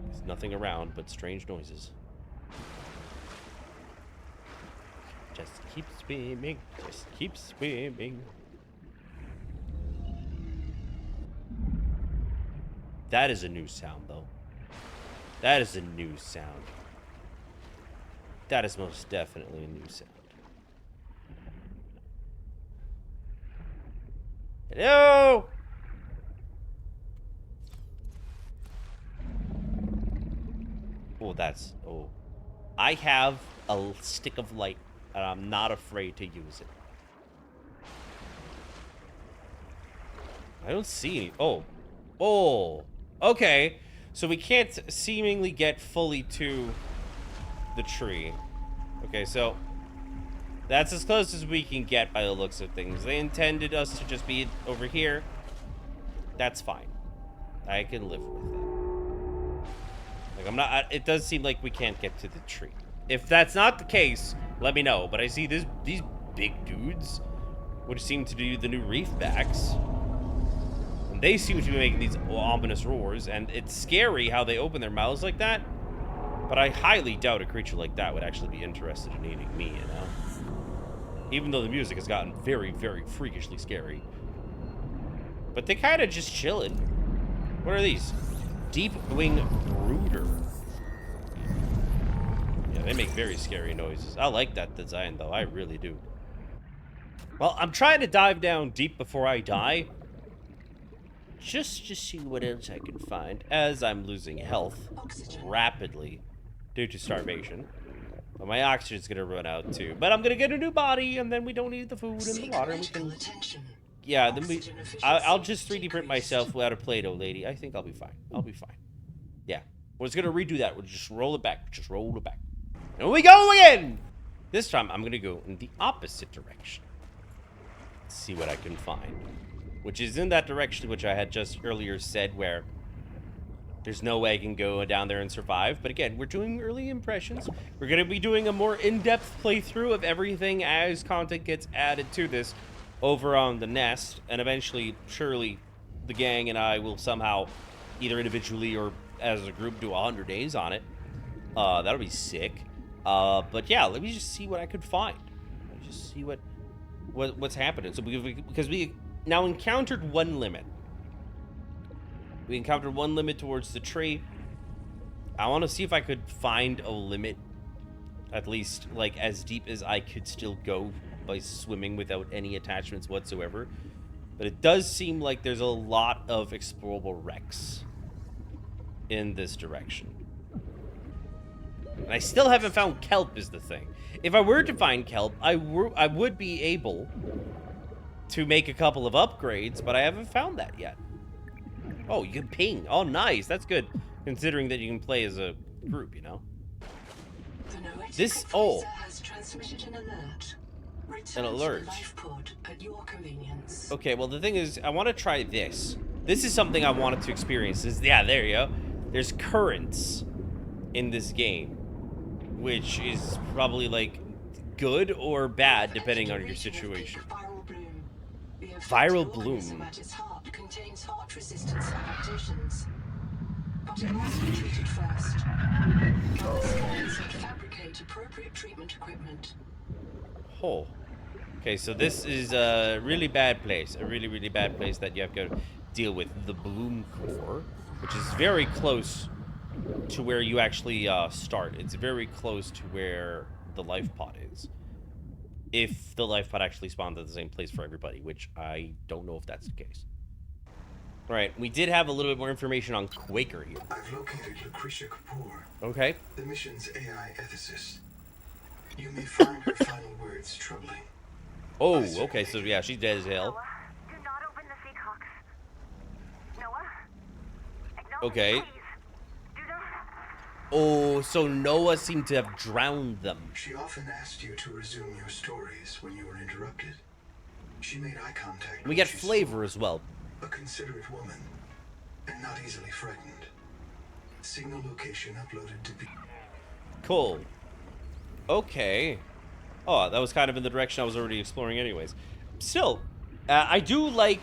There's nothing around but strange noises. Just keep swimming, just keep swimming. That is a new sound, though. That is a new sound. That is most definitely a new sound. Hello? Oh, that's... Oh. I have a stick of light, and I'm not afraid to use it. I don't see any... Oh. Oh. Okay. So we can't seemingly get fully to the tree. Okay, so that's as close as we can get by the looks of things. They intended us to just be over here. That's fine. I can live with it. Like, I'm not... It does seem like we can't get to the tree. If that's not the case, let me know. But I see these big dudes, which seem to be the new reefbacks. They seem to be making these ominous roars, and it's scary how they open their mouths like that. But I highly doubt a creature like that would actually be interested in eating me, you know? Even though the music has gotten very freakishly scary. But they kind of just chilling. What are these? Deep Wing Brooder. Yeah, they make very scary noises. I like that design, though. I really do. Well, I'm trying to dive down deep before I die. Just to see what else I can find, as I'm losing health rapidly due to starvation. But my oxygen's gonna run out too. But I'm gonna get a new body, and then we don't need the food and the water. And we can... Yeah, then I'll just 3D print myself without a Play-Doh, lady. I think I'll be fine. I'll be fine. Yeah, we're just gonna redo that. We'll just roll it back. Just roll it back. And we go again. This time I'm gonna go in the opposite direction. Let's see what I can find. Which is in that direction which I had just earlier said, where there's no way I can go down there and survive. But again, we're doing early impressions. We're going to be doing a more in-depth playthrough of everything as content gets added to this over on the Nest. And eventually, surely, the gang and I will somehow, either individually or as a group, do 100 days on it. That'll be sick. But yeah, let me just see what I could find. Let me just see what's happening. So because we now encountered one limit. We encountered one limit towards the tree. I want to see if I could find a limit, at least like as deep as I could still go by swimming without any attachments whatsoever. But it does seem like there's a lot of explorable wrecks in this direction. And I still haven't found kelp is the thing. If I were to find kelp, I would be able to make a couple of upgrades, but I haven't found that yet. Oh, you can ping. Oh, nice. That's good, considering that you can play as a group, you know? This, oh. Has transmitted an alert. An alert. To the life pod at your convenience. Okay, well, the thing is, I want to try this. This is something I wanted to experience. Yeah, there you go. There's currents in this game, which is probably, like, good or bad, depending on your situation. Viral bloom. At its heart contains heart resistance adaptations. But it must be treated first. Gather scans and fabricate appropriate treatment equipment. Oh. Okay, so this is a really bad place. A really, really bad place that you have to deal with. The Bloom Core, which is very close to where you actually start. It's very close to where the life pod is. If the life pod actually spawns at the same place for everybody, which I don't know if that's the case. All right, we did have a little bit more information on Quaker here. I've located Lucretia Kapoor, Okay. the mission's AI ethicist. You may find her final words troubling. Oh, okay, so yeah, she's dead as hell. Noah, do not open the Seahawks. Noah? Acknowledge, Okay. please. Do not. Oh, so Noah seemed to have drowned them. She often asked you to resume your stories when you were interrupted. She made eye contact. We when got she flavor as well. spoke. A considerate woman, and not easily frightened. Signal location uploaded to be. Cool. Okay. Oh, that was kind of in the direction I was already exploring anyways. Still, I do like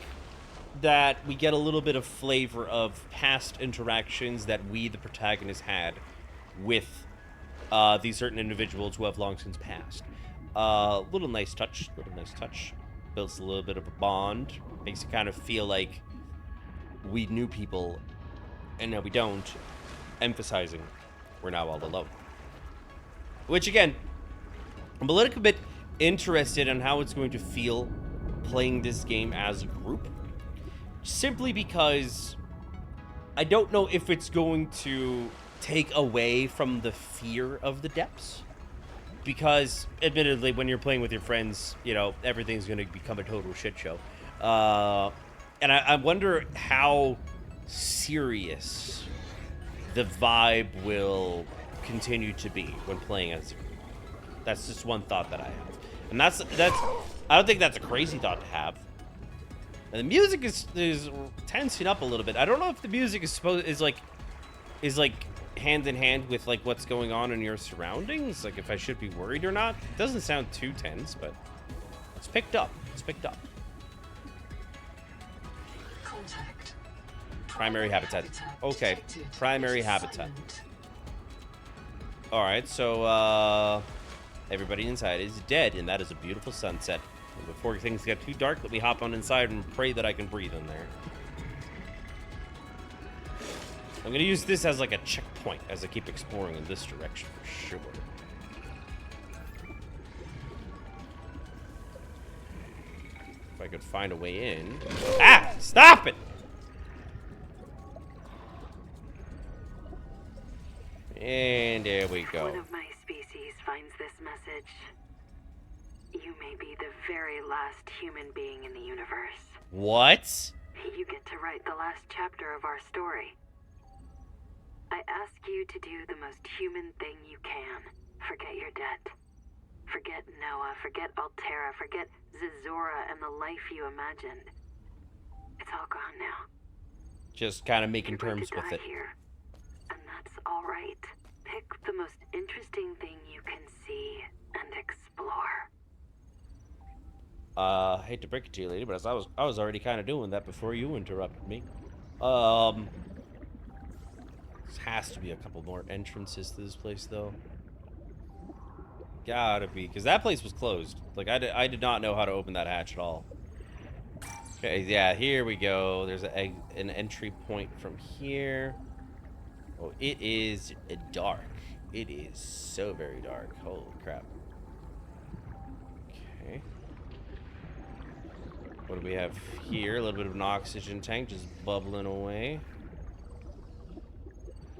that we get a little bit of flavor of past interactions that we, the protagonists, had with these certain individuals who have long since passed. Little nice touch. Builds a little bit of a bond. Makes it kind of feel like we knew people, and now we don't. Emphasizing we're now all alone. Which, again, I'm a little bit interested in how it's going to feel playing this game as a group. Simply because I don't know if it's going to take away from the fear of the depths. Because, admittedly, when you're playing with your friends, you know, everything's going to become a total shit show. And I wonder how serious the vibe will continue to be when playing as a group. That's just one thought that I have. And that's I don't think that's a crazy thought to have. And the music is tensing up a little bit. I don't know if the music is like hand in hand with like what's going on in your surroundings, like if I should be worried or not. It doesn't sound too tense, but it's picked up. It's picked up. Contact. Primary habitat. Okay, primary habitat. All right, so everybody inside is dead, and that is a beautiful sunset. And before things get too dark, let me hop on inside and pray that I can breathe in there. I'm gonna use this as like a checkpoint as I keep exploring in this direction for sure. If I could find a way in. Ah! Stop it! And there we go. One of my species finds this message. You may be the very last human being in the universe. What? You get to write the last chapter of our story. I ask you to do the most human thing you can. Forget your debt. Forget Noah, forget Altera, forget Zezura and the life you imagined. It's all gone now. Just kind of making You're going terms to with die it. here, and that's all right. Pick the most interesting thing you can see and explore. I hate to break it to you, lady, but I was already kind of doing that before you interrupted me. There has to be a couple more entrances to this place, though. Gotta be, because that place was closed. Like, I did not know how to open that hatch at all. Okay, yeah, here we go. There's an entry point from here. Oh, it is dark. It is so very dark. Holy crap. Okay. What do we have here? A little bit of an oxygen tank just bubbling away.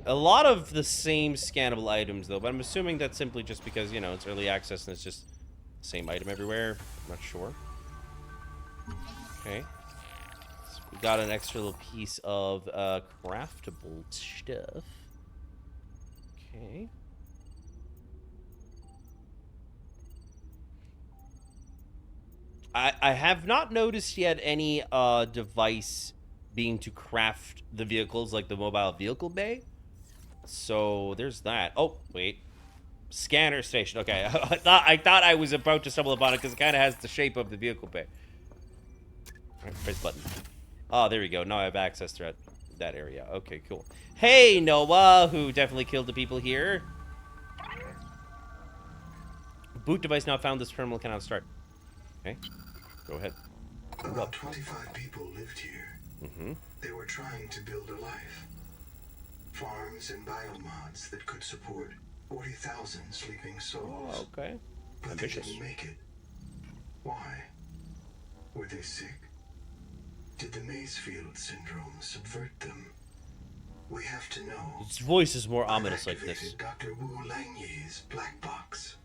A lot of the same scannable items, though, but I'm assuming that's simply just because, you know, it's early access and it's just the same item everywhere. I'm not sure. Okay. So we got an extra little piece of craftable stuff. Okay. I have not noticed yet any device being to craft the vehicles like the mobile vehicle bay. So there's that. Oh, wait. Scanner station. Okay. I thought I was about to stumble upon it because it kind of has the shape of the vehicle bay. All right, press button. Oh, there we go. Now I have access to that area. Okay, cool. Hey, Noah, who definitely killed the people here. Boot device not found. This terminal cannot start. Okay. Go ahead. About 25 people lived here. Mm-hmm. They were trying to build a life. Farms and biomods that could support 40,000 sleeping souls. Oh, okay. But Ambitious. they didn't make it. Why? Were they sick? Did the Mazefield syndrome subvert them? We have to know. Its voice is more ominous like this. Activated Dr. Wu Langye's black box.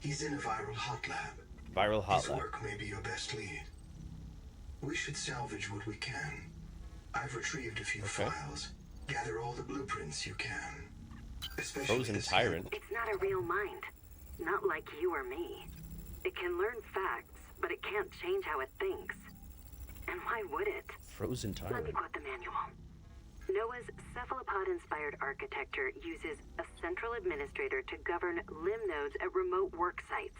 He's in a viral hot lab. Viral hot His lab. work may be your best lead. We should salvage what we can. I've retrieved a few files. Gather all the blueprints you can. Especially Frozen this Tyrant. It's not a real mind. Not like you or me. It can learn facts, but it can't change how it thinks. And why would it? Frozen Let me Tyrant. quote the manual. Noah's cephalopod-inspired architecture uses a central administrator to govern limb nodes at remote work sites.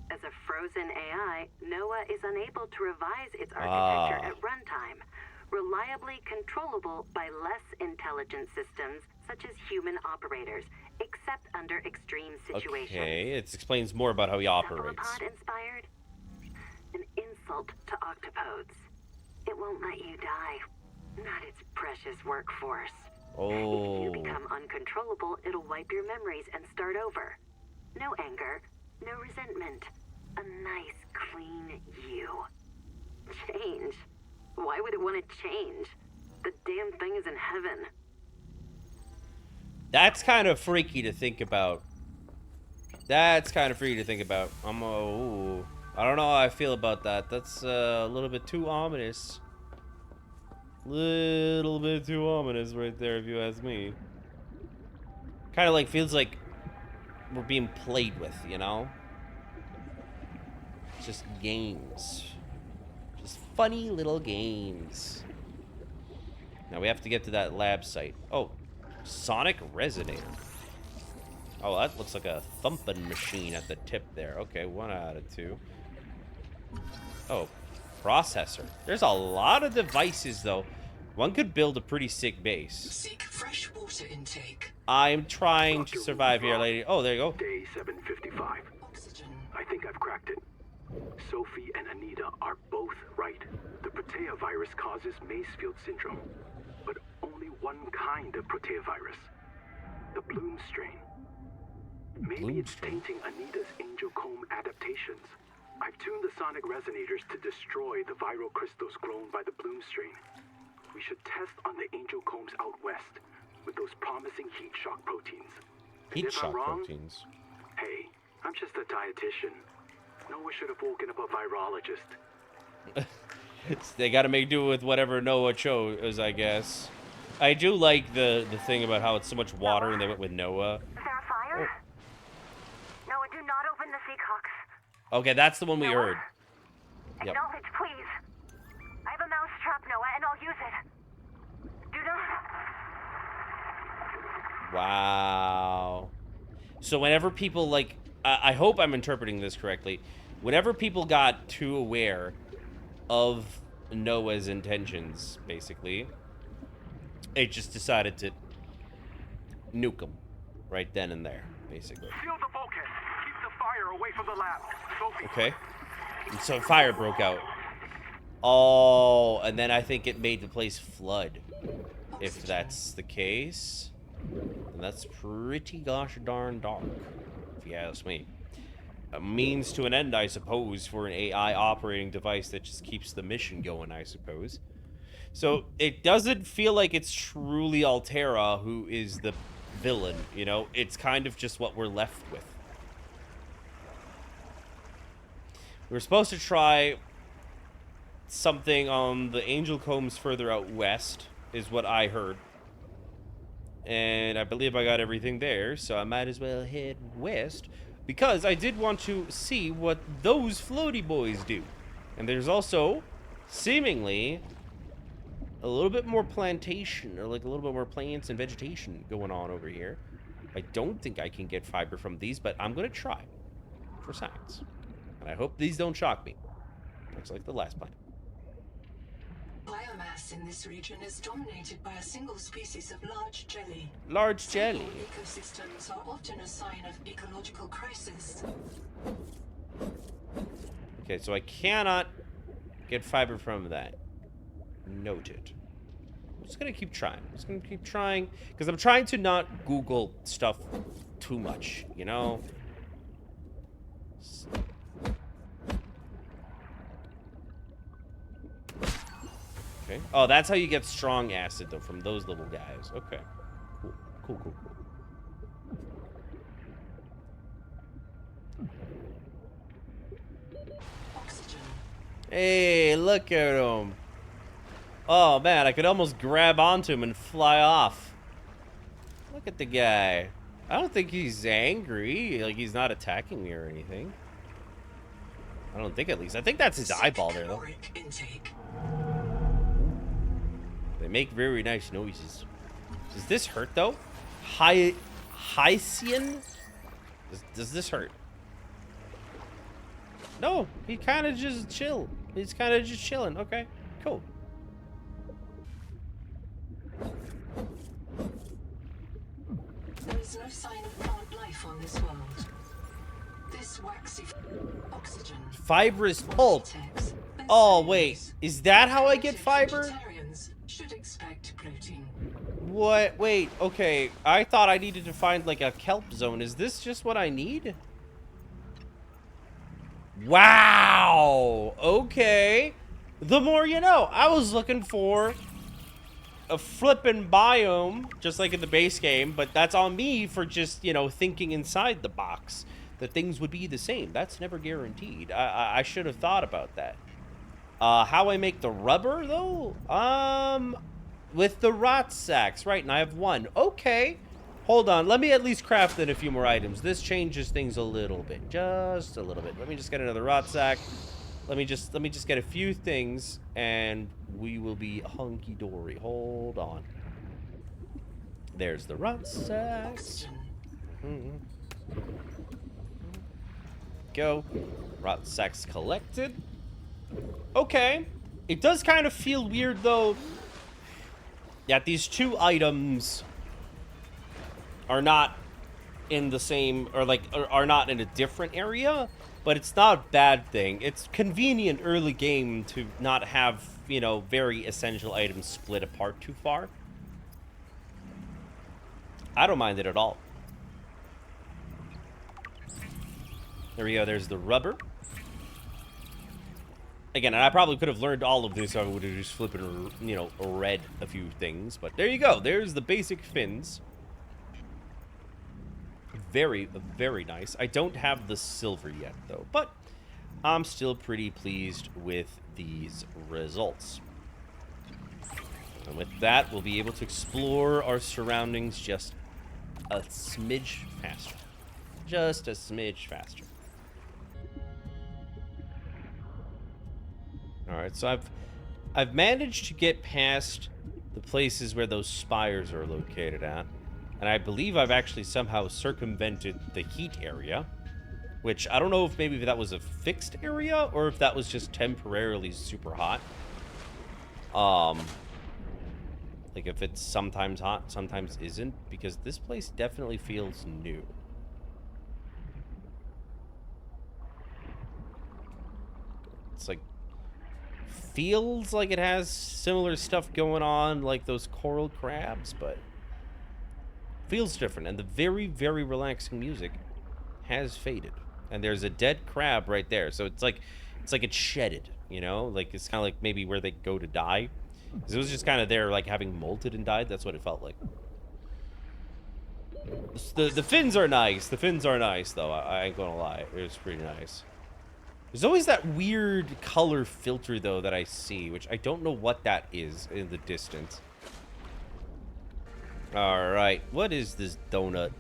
As a frozen AI, Noah is unable to revise its architecture at runtime, reliably controllable by less intelligent systems such as human operators, except under extreme situations. Okay, it explains more about how he operates. Cephalopod-inspired? An insult to octopodes. It won't let you die. Not its precious workforce. Oh. If you become uncontrollable, it'll wipe your memories and start over. No anger, no resentment. A nice, clean you. Change? Why would it want to change? The damn thing is in heaven. That's kind of freaky to think about. That's kind of freaky to think about. I don't know how I feel about that. That's a little bit too ominous. Little bit too ominous right there, if you ask me. Kind of like feels like we're being played with, you know? Just games. Just funny little games. Now we have to get to that lab site. Oh, sonic resonator. Oh, that looks like a thumping machine at the tip there. Okay, 1 out of 2. Oh, processor. There's a lot of devices, though. One could build a pretty sick base. Seek fresh water intake. I'm trying to survive here, lady. Oh, there you go. Day 755. Oxygen. I think I've cracked it. Sophie and Anita are both right. The Protea virus causes Mazefield syndrome, but only one kind of Protea virus. The Bloom strain. Maybe it's tainting Anita's angel comb adaptations. I've tuned the sonic resonators to destroy the viral crystals grown by the Bloom strain. We should test on the angel combs out west with those promising heat shock proteins. And Heat if I'm shock wrong, proteins. hey, I'm just a dietitian. Noah should have woken up a virologist. They gotta make do with whatever Noah chose, I guess. I do like the thing about how it's so much water and they went with Noah. Is there a fire? Noah, do not open the Seacocks. Okay, that's the one we Noah? heard. Yep. Acknowledge, please. I have a mouse trap, Noah, and I'll use it. Do not... Wow. So whenever people, like... I hope I'm interpreting this correctly. Whenever people got too aware of Noah's intentions, basically, it just decided to nuke him right then and there, basically. Seal the bulkhead. Keep the fire away from the lab. Sophie. Okay. And so fire broke out. Oh, and then I think it made the place flood. If that's the case, then that's pretty gosh darn dark, if you ask me. A means to an end, I suppose, for an AI operating device that just keeps the mission going, I suppose. So it doesn't feel like it's truly Altera who is the villain, you know? It's kind of just what we're left with. We're supposed to try something on the Angel Combs further out west, is what I heard. And I believe I got everything there, so I might as well head west, because I did want to see what those floaty boys do. And there's also, seemingly, a little bit more plantation, or like a little bit more plants and vegetation going on over here. I don't think I can get fiber from these, but I'm going to try for science. And I hope these don't shock me. Looks like the last plant. Biomass in this region is dominated by a single species of large jelly. Large jelly. Stable ecosystems are often a sign of ecological crisis. Okay, so I cannot get fiber from that. Noted. I'm just gonna keep trying. I'm just gonna keep trying, because I'm trying to not Google stuff too much, you know? Okay. Oh, that's how you get strong acid, though, from those little guys. Okay. Cool. Cool, cool, cool. Oxygen. Hey, look at him. Oh, man, I could almost grab onto him and fly off. Look at the guy. I don't think he's angry. Like, he's not attacking me or anything. I don't think, at least. I think that's his eyeball there, though. Intake. They make very nice noises. Does this hurt, though? Hycian? Does this hurt? No, he kind of just chill. He's kind of just chilling. Okay, cool. There is no sign of plant life on this world. This waxy oxygen. Fibrous pulp. Oh, wait. Is that how I get fiber? Vegetarians should expect protein. What? Wait, okay. I thought I needed to find, like, a kelp zone. Is this just what I need? Wow! Okay. The more you know. I was looking for a flippin' biome, just like in the base game, but that's on me for just, you know, thinking inside the box that things would be the same. That's never guaranteed. I should have thought about that. How I make the rubber, though? With the rot sacks, right, and I have one. Okay. Hold on, let me at least craft in a few more items. This changes things a little bit, just a little bit. Let me just get another rot sack. Let me just get a few things, and we will be hunky-dory. Hold on. There's the rot sacks. Go. Rot sacks collected. Okay. It does kind of feel weird, though, that these two items are not in the same, or like, are not in a different area, but it's not a bad thing. It's convenient early game to not have, you know, very essential items split apart too far. I don't mind it at all. There we go, there's the rubber. Again, and I probably could have learned all of this, so I would have just flipped it, you know, read a few things, but there you go, there's the basic fins. Very, very nice. I don't have the silver yet, though, but I'm still pretty pleased with these results. And with that, we'll be able to explore our surroundings just a smidge faster. Just a smidge faster. Alright, so I've managed to get past the places where those spires are located at. And I believe I've actually somehow circumvented the heat area, which I don't know if maybe that was a fixed area or if that was just temporarily super hot. Like if it's sometimes hot, sometimes isn't, because this place definitely feels new. It's like, feels like it has similar stuff going on like those coral crabs, but feels different, and the very, very relaxing music has faded. And there's a dead crab right there, so it's like it's shedded, you know? Like, it's kind of like maybe where they go to die. 'Cause it was just kind of there, like, having molted and died. That's what it felt like. The fins are nice. The fins are nice, though. I ain't gonna lie. It was pretty nice. There's always that weird color filter, though, that I see, which I don't know what that is in the distance. Alright, what is this donut?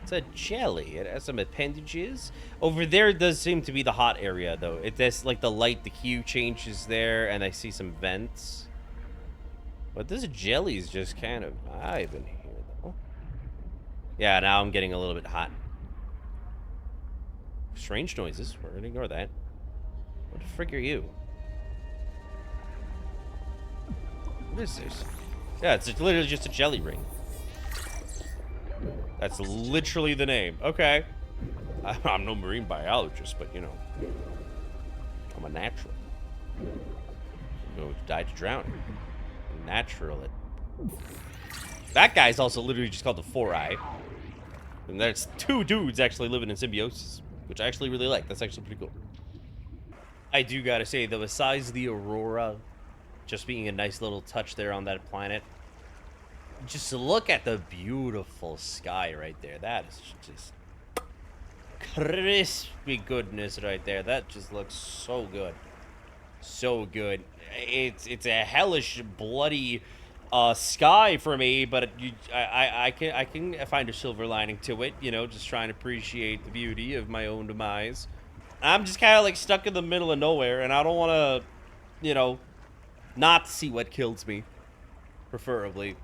It's a jelly. It has some appendages. Over there does seem to be the hot area, though. It does, like, the light, the hue changes there, and I see some vents. But this jelly is just kind of vibing here, though. Yeah, now I'm getting a little bit hot. Strange noises. We're gonna ignore that. What the frick are you? What is this? Yeah, it's literally just a jelly ring. That's literally the name. Okay. I'm no marine biologist, but, you know. I'm a natural. No, died to drowning. Natural it. That guy's also literally just called the Four Eye. And there's two dudes actually living in symbiosis, which I actually really like. That's actually pretty cool. I do gotta say, though, besides the aurora just being a nice little touch there on that planet, just look at the beautiful sky right there. That is just crispy goodness right there. That just looks so good. So good. It's a hellish, bloody sky for me, but I can find a silver lining to it, you know, just trying to appreciate the beauty of my own demise. I'm just kind of like stuck in the middle of nowhere, and I don't want to, you know, not see what kills me, preferably.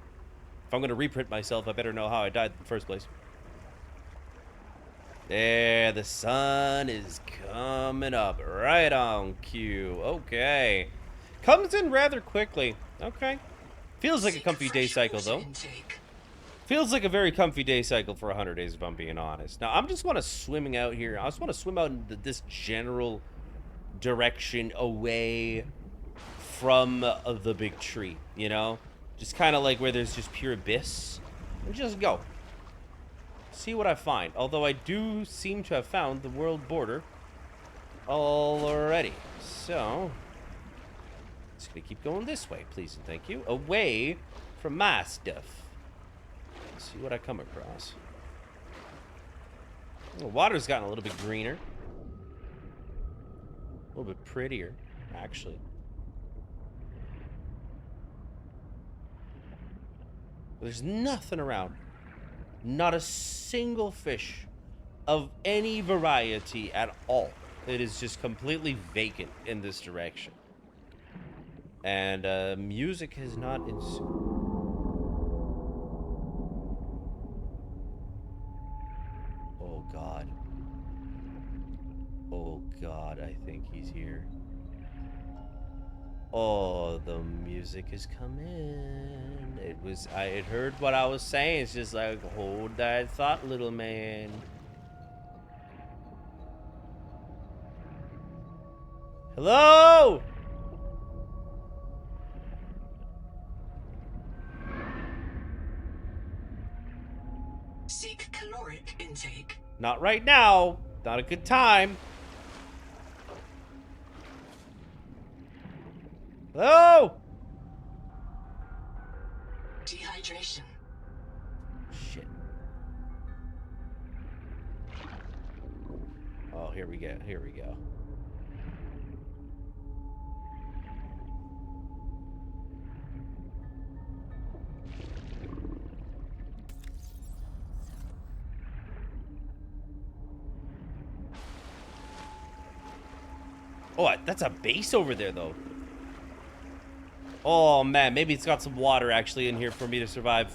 If I'm going to reprint myself, I better know how I died in the first place. There, the sun is coming up right on cue. Okay. Comes in rather quickly. Okay. Feels like a comfy day cycle, though. Feels like a very comfy day cycle for 100 days, if I'm being honest. Now, I'm just want to swimming out here. I just want to swim out in this general direction away from the big tree, you know? Just kind of like where there's just pure abyss. And just go. See what I find. Although I do seem to have found the world border already. So, just gonna keep going this way, please and thank you. Away from my stuff. Let's see what I come across. The water's gotten a little bit greener. A little bit prettier, actually. There's nothing around. Not a single fish of any variety at all. It is just completely vacant in this direction. And music has not ensued. Oh God. Oh God, I think he's here. Oh, the music has come in. I had heard what I was saying. It's just like, hold that thought, little man. Hello? Seek caloric intake. Not right now. Not a good time. Hello? Dehydration. Shit. Oh, here we go. Here we go. Oh, that's a base over there, though. Oh, man. Maybe it's got some water actually in here for me to survive.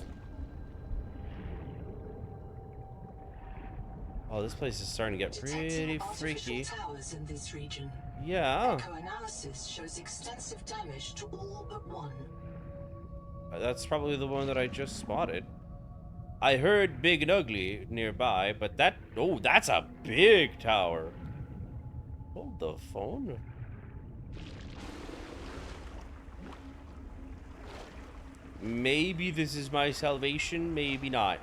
Oh, this place is starting to get pretty freaky. Towers in this region. Yeah. Eco-analysis shows extensive damage to all but one. That's probably the one that I just spotted. I heard Big and Ugly nearby, but that... Oh, that's a big tower. Hold the phone. Maybe this is my salvation, maybe not.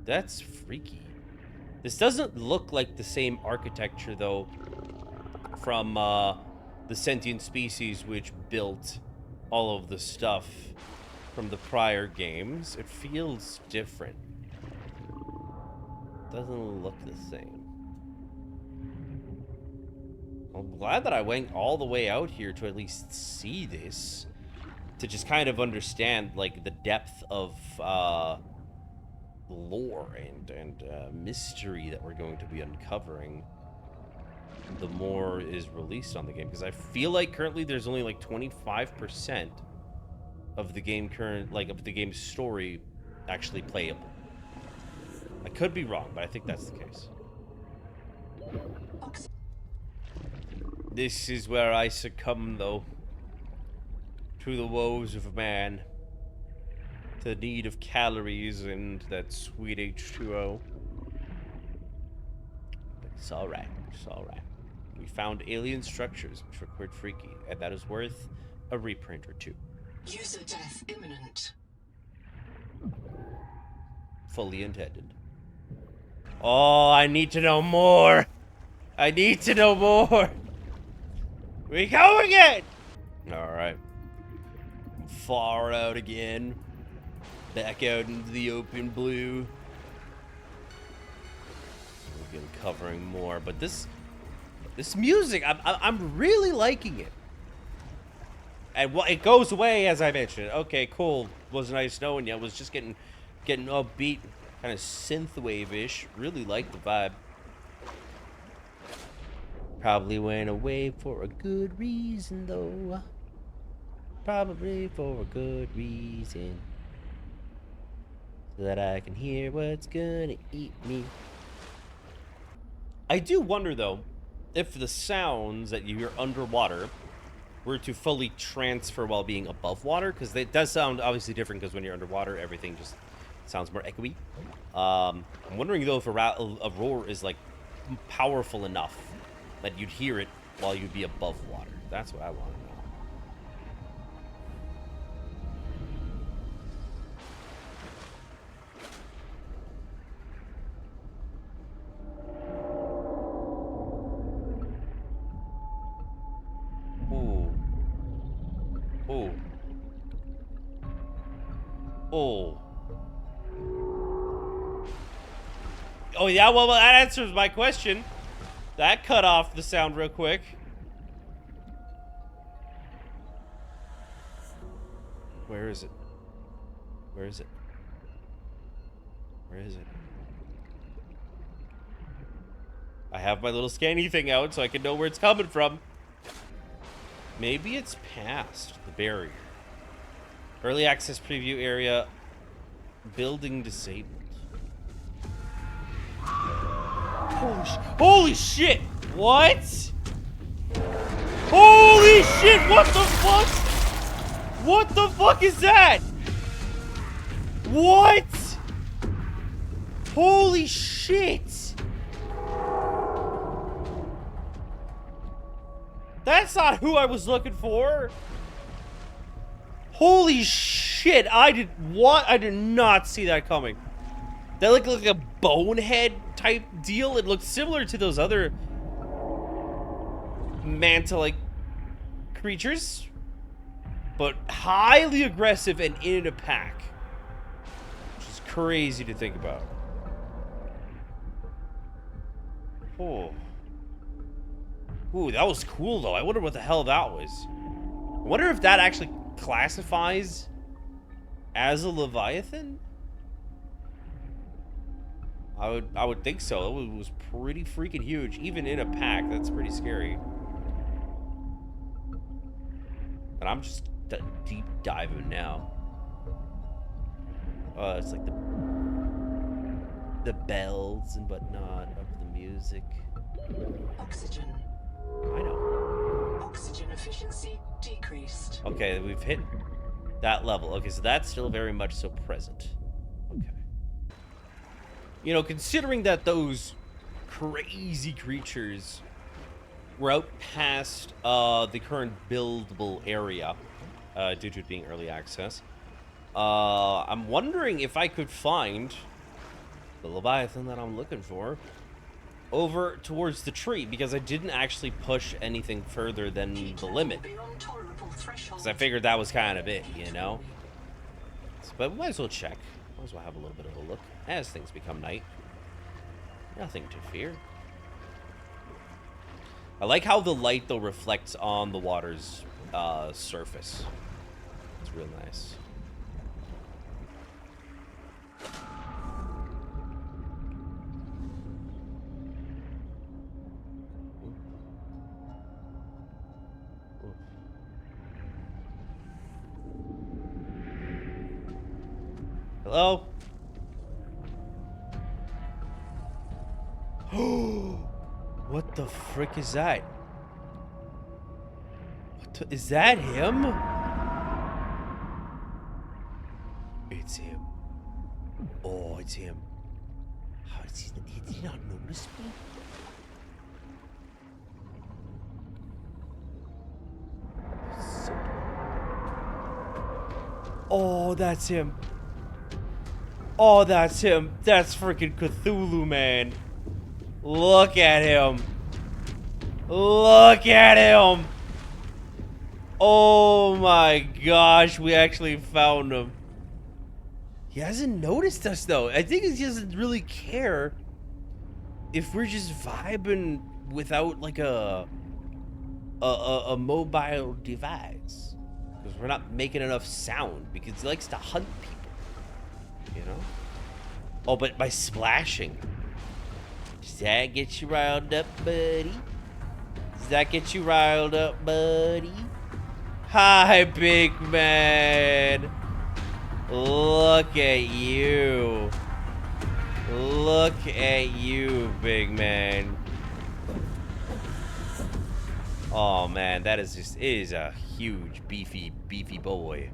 That's freaky. This doesn't look like the same architecture, though, from the sentient species which built all of the stuff from the prior games. It feels different. Doesn't look the same. I'm glad that I went all the way out here to at least see this. To just kind of understand, like, the depth of lore and mystery that we're going to be uncovering the more is released on the game. Because I feel like currently there's only like 25% of the game of the game's story actually playable. I could be wrong, but I think that's the case. This is where I succumb, though, to the woes of man, to the need of calories and that sweet H2O. But it's alright, it's alright. We found alien structures, which were quite freaky, and that is worth a reprint or two. User death imminent. Fully intended. Oh, I need to know more! I need to know more! We go again! Alright. Far out again. Back out into the open blue. We'll be uncovering more, but this music, I'm really liking it. And it goes away, as I mentioned. Okay, cool. Wasn't nice knowing you. Was just getting upbeat, kind of synthwave-ish. Really like the vibe. Probably went away for a good reason, though. Probably for a good reason. So that I can hear what's gonna eat me. I do wonder, though, if the sounds that you hear underwater were to fully transfer while being above water, because it does sound obviously different, because when you're underwater, everything just sounds more echoey. I'm wondering, though, if a roar is, like, powerful enough that you'd hear it while you'd be above water. That's what I want to know. Oh, yeah, well, that answers my question. That cut off the sound real quick. Where is it? Where is it? Where is it? I have my little scanny thing out so I can know where it's coming from. Maybe it's past the barrier. Early access preview area. Building disabled. Holy shit! What? Holy shit! What the fuck? What the fuck is that? What? Holy shit! That's not who I was looking for. Holy shit! I did not see that coming. That looked like a bonehead type deal. It looked similar to those other manta-like creatures, but highly aggressive and in a pack, which is crazy to think about. Oh. Ooh, that was cool, though. I wonder what the hell that was. I wonder if that actually classifies as a Leviathan? I would think so. It was pretty freaking huge. Even in a pack, that's pretty scary. And I'm just deep diving now. It's like the bells and whatnot of the music. Oxygen. I know. Oxygen efficiency decreased. Okay, we've hit that level. Okay, so that's still very much so present. Okay. You know, considering that those crazy creatures were out past the current buildable area, due to it being early access, I'm wondering if I could find the Leviathan that I'm looking for over towards the tree, because I didn't actually push anything further than the limit. Because I figured that was kind of it, you know? But we might as well check. Might as well have a little bit of a look as things become night. Nothing to fear. I like how the light, though, reflects on the water's surface. It's real nice. Hello? What the frick is that? Is that him? It's him. Oh, it's him. How is he did he not notice me? Oh, that's him. Oh, that's him. That's freaking Cthulhu, man. Look at him. Look at him. Oh my gosh, we actually found him. He hasn't noticed us, though. I think he doesn't really care if we're just vibing without, like, a mobile device. Because we're not making enough sound, because he likes to hunt people. You know? Oh, but by splashing. Does that get you riled up, buddy? Does that get you riled up, buddy? Hi, big man. Look at you. Look at you, big man. Oh, man, that is just, it is a huge, beefy boy.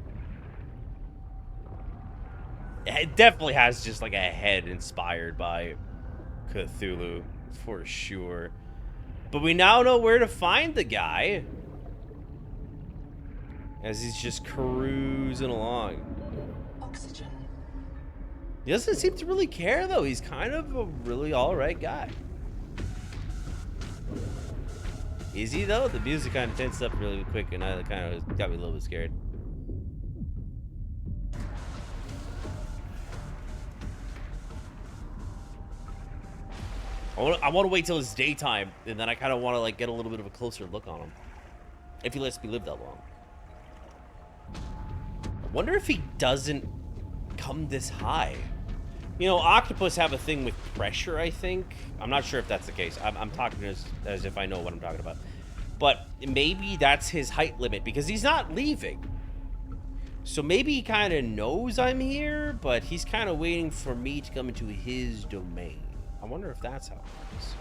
It definitely has just like a head inspired by Cthulhu, for sure. But we now know where to find the guy, as he's just cruising along. Oxygen. He doesn't seem to really care, though. He's kind of a really alright guy. Is he, though? The music kind of tensed up really quick, and I kind of got me a little bit scared. I want to wait till it's daytime, and then I kind of want to like get a little bit of a closer look on him. If he lets me live that long. I wonder if he doesn't come this high. You know, octopus have a thing with pressure, I think. I'm not sure if that's the case. I'm talking as if I know what I'm talking about. But maybe that's his height limit, because he's not leaving. So maybe he kind of knows I'm here, but he's kind of waiting for me to come into his domain. I wonder if that's how it works.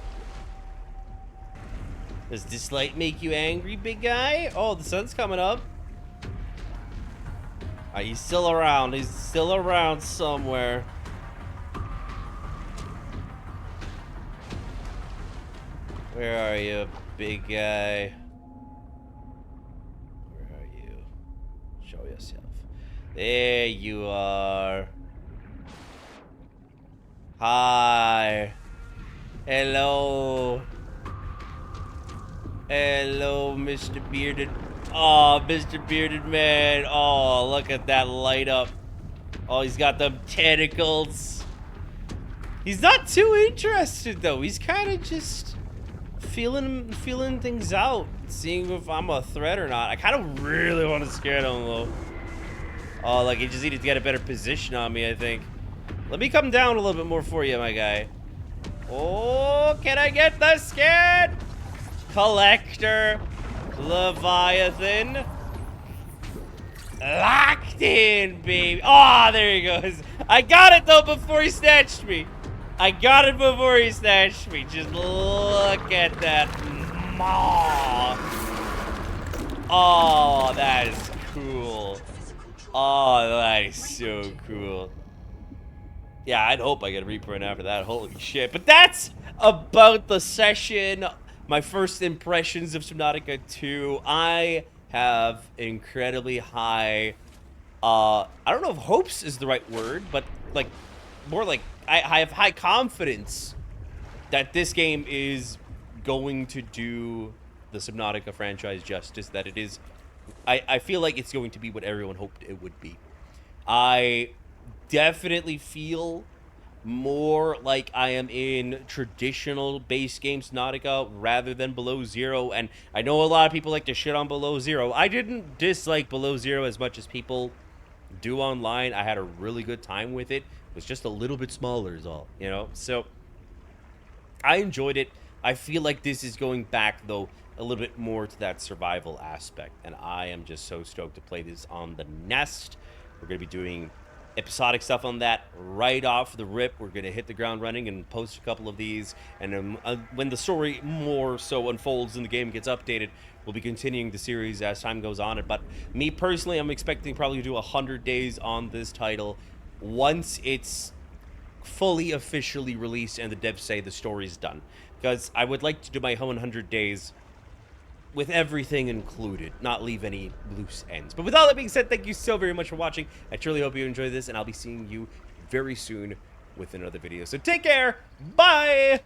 Does this light make you angry, big guy? Oh, the sun's coming up. He's still around. He's still around somewhere. Where are you, big guy? Where are you? Show yourself. There you are. Hi. Hello. Hello, Mr. Bearded. Oh, Mr. Bearded Man. Oh, look at that light up. Oh, he's got them tentacles. He's not too interested, though. He's kind of just feeling things out, seeing if I'm a threat or not. I kind of really want to scare him, though. Oh, like he just needed to get a better position on me, I think. Let me come down a little bit more for you, my guy. Oh, can I get the scan? Collector. Leviathan. Locked in, baby. Oh, there he goes. I got it, though, before he snatched me. I got it before he snatched me. Just look at that maw. Oh, that is cool. Oh, that is so cool. Yeah, I'd hope I get a reprint after that. Holy shit. But that's about the session. My first impressions of Subnautica 2. I have incredibly high, I don't know if hopes is the right word, but like, more like I have high confidence that this game is going to do the Subnautica franchise justice that it is. I feel like it's going to be what everyone hoped it would be. I definitely feel more like I am in traditional base game Subnautica rather than Below Zero. And I know a lot of people like to shit on Below Zero. I didn't dislike Below Zero as much as people do online. I had a really good time with it. It was just a little bit smaller is all, you know? So I enjoyed it. I feel like this is going back, though, a little bit more to that survival aspect. And I am just so stoked to play this on the Nest. We're going to be doing episodic stuff on that right off the rip. We're going to hit the ground running and post a couple of these. And when the story more so unfolds and the game gets updated, we'll be continuing the series as time goes on. But me personally, I'm expecting probably to do 100 days on this title once it's fully officially released and the devs say the story's done. Because I would like to do my 100 days with everything included, not leave any loose ends. But with all that being said, thank you so very much for watching. I truly hope you enjoyed this, and I'll be seeing you very soon with another video. So take care. Bye!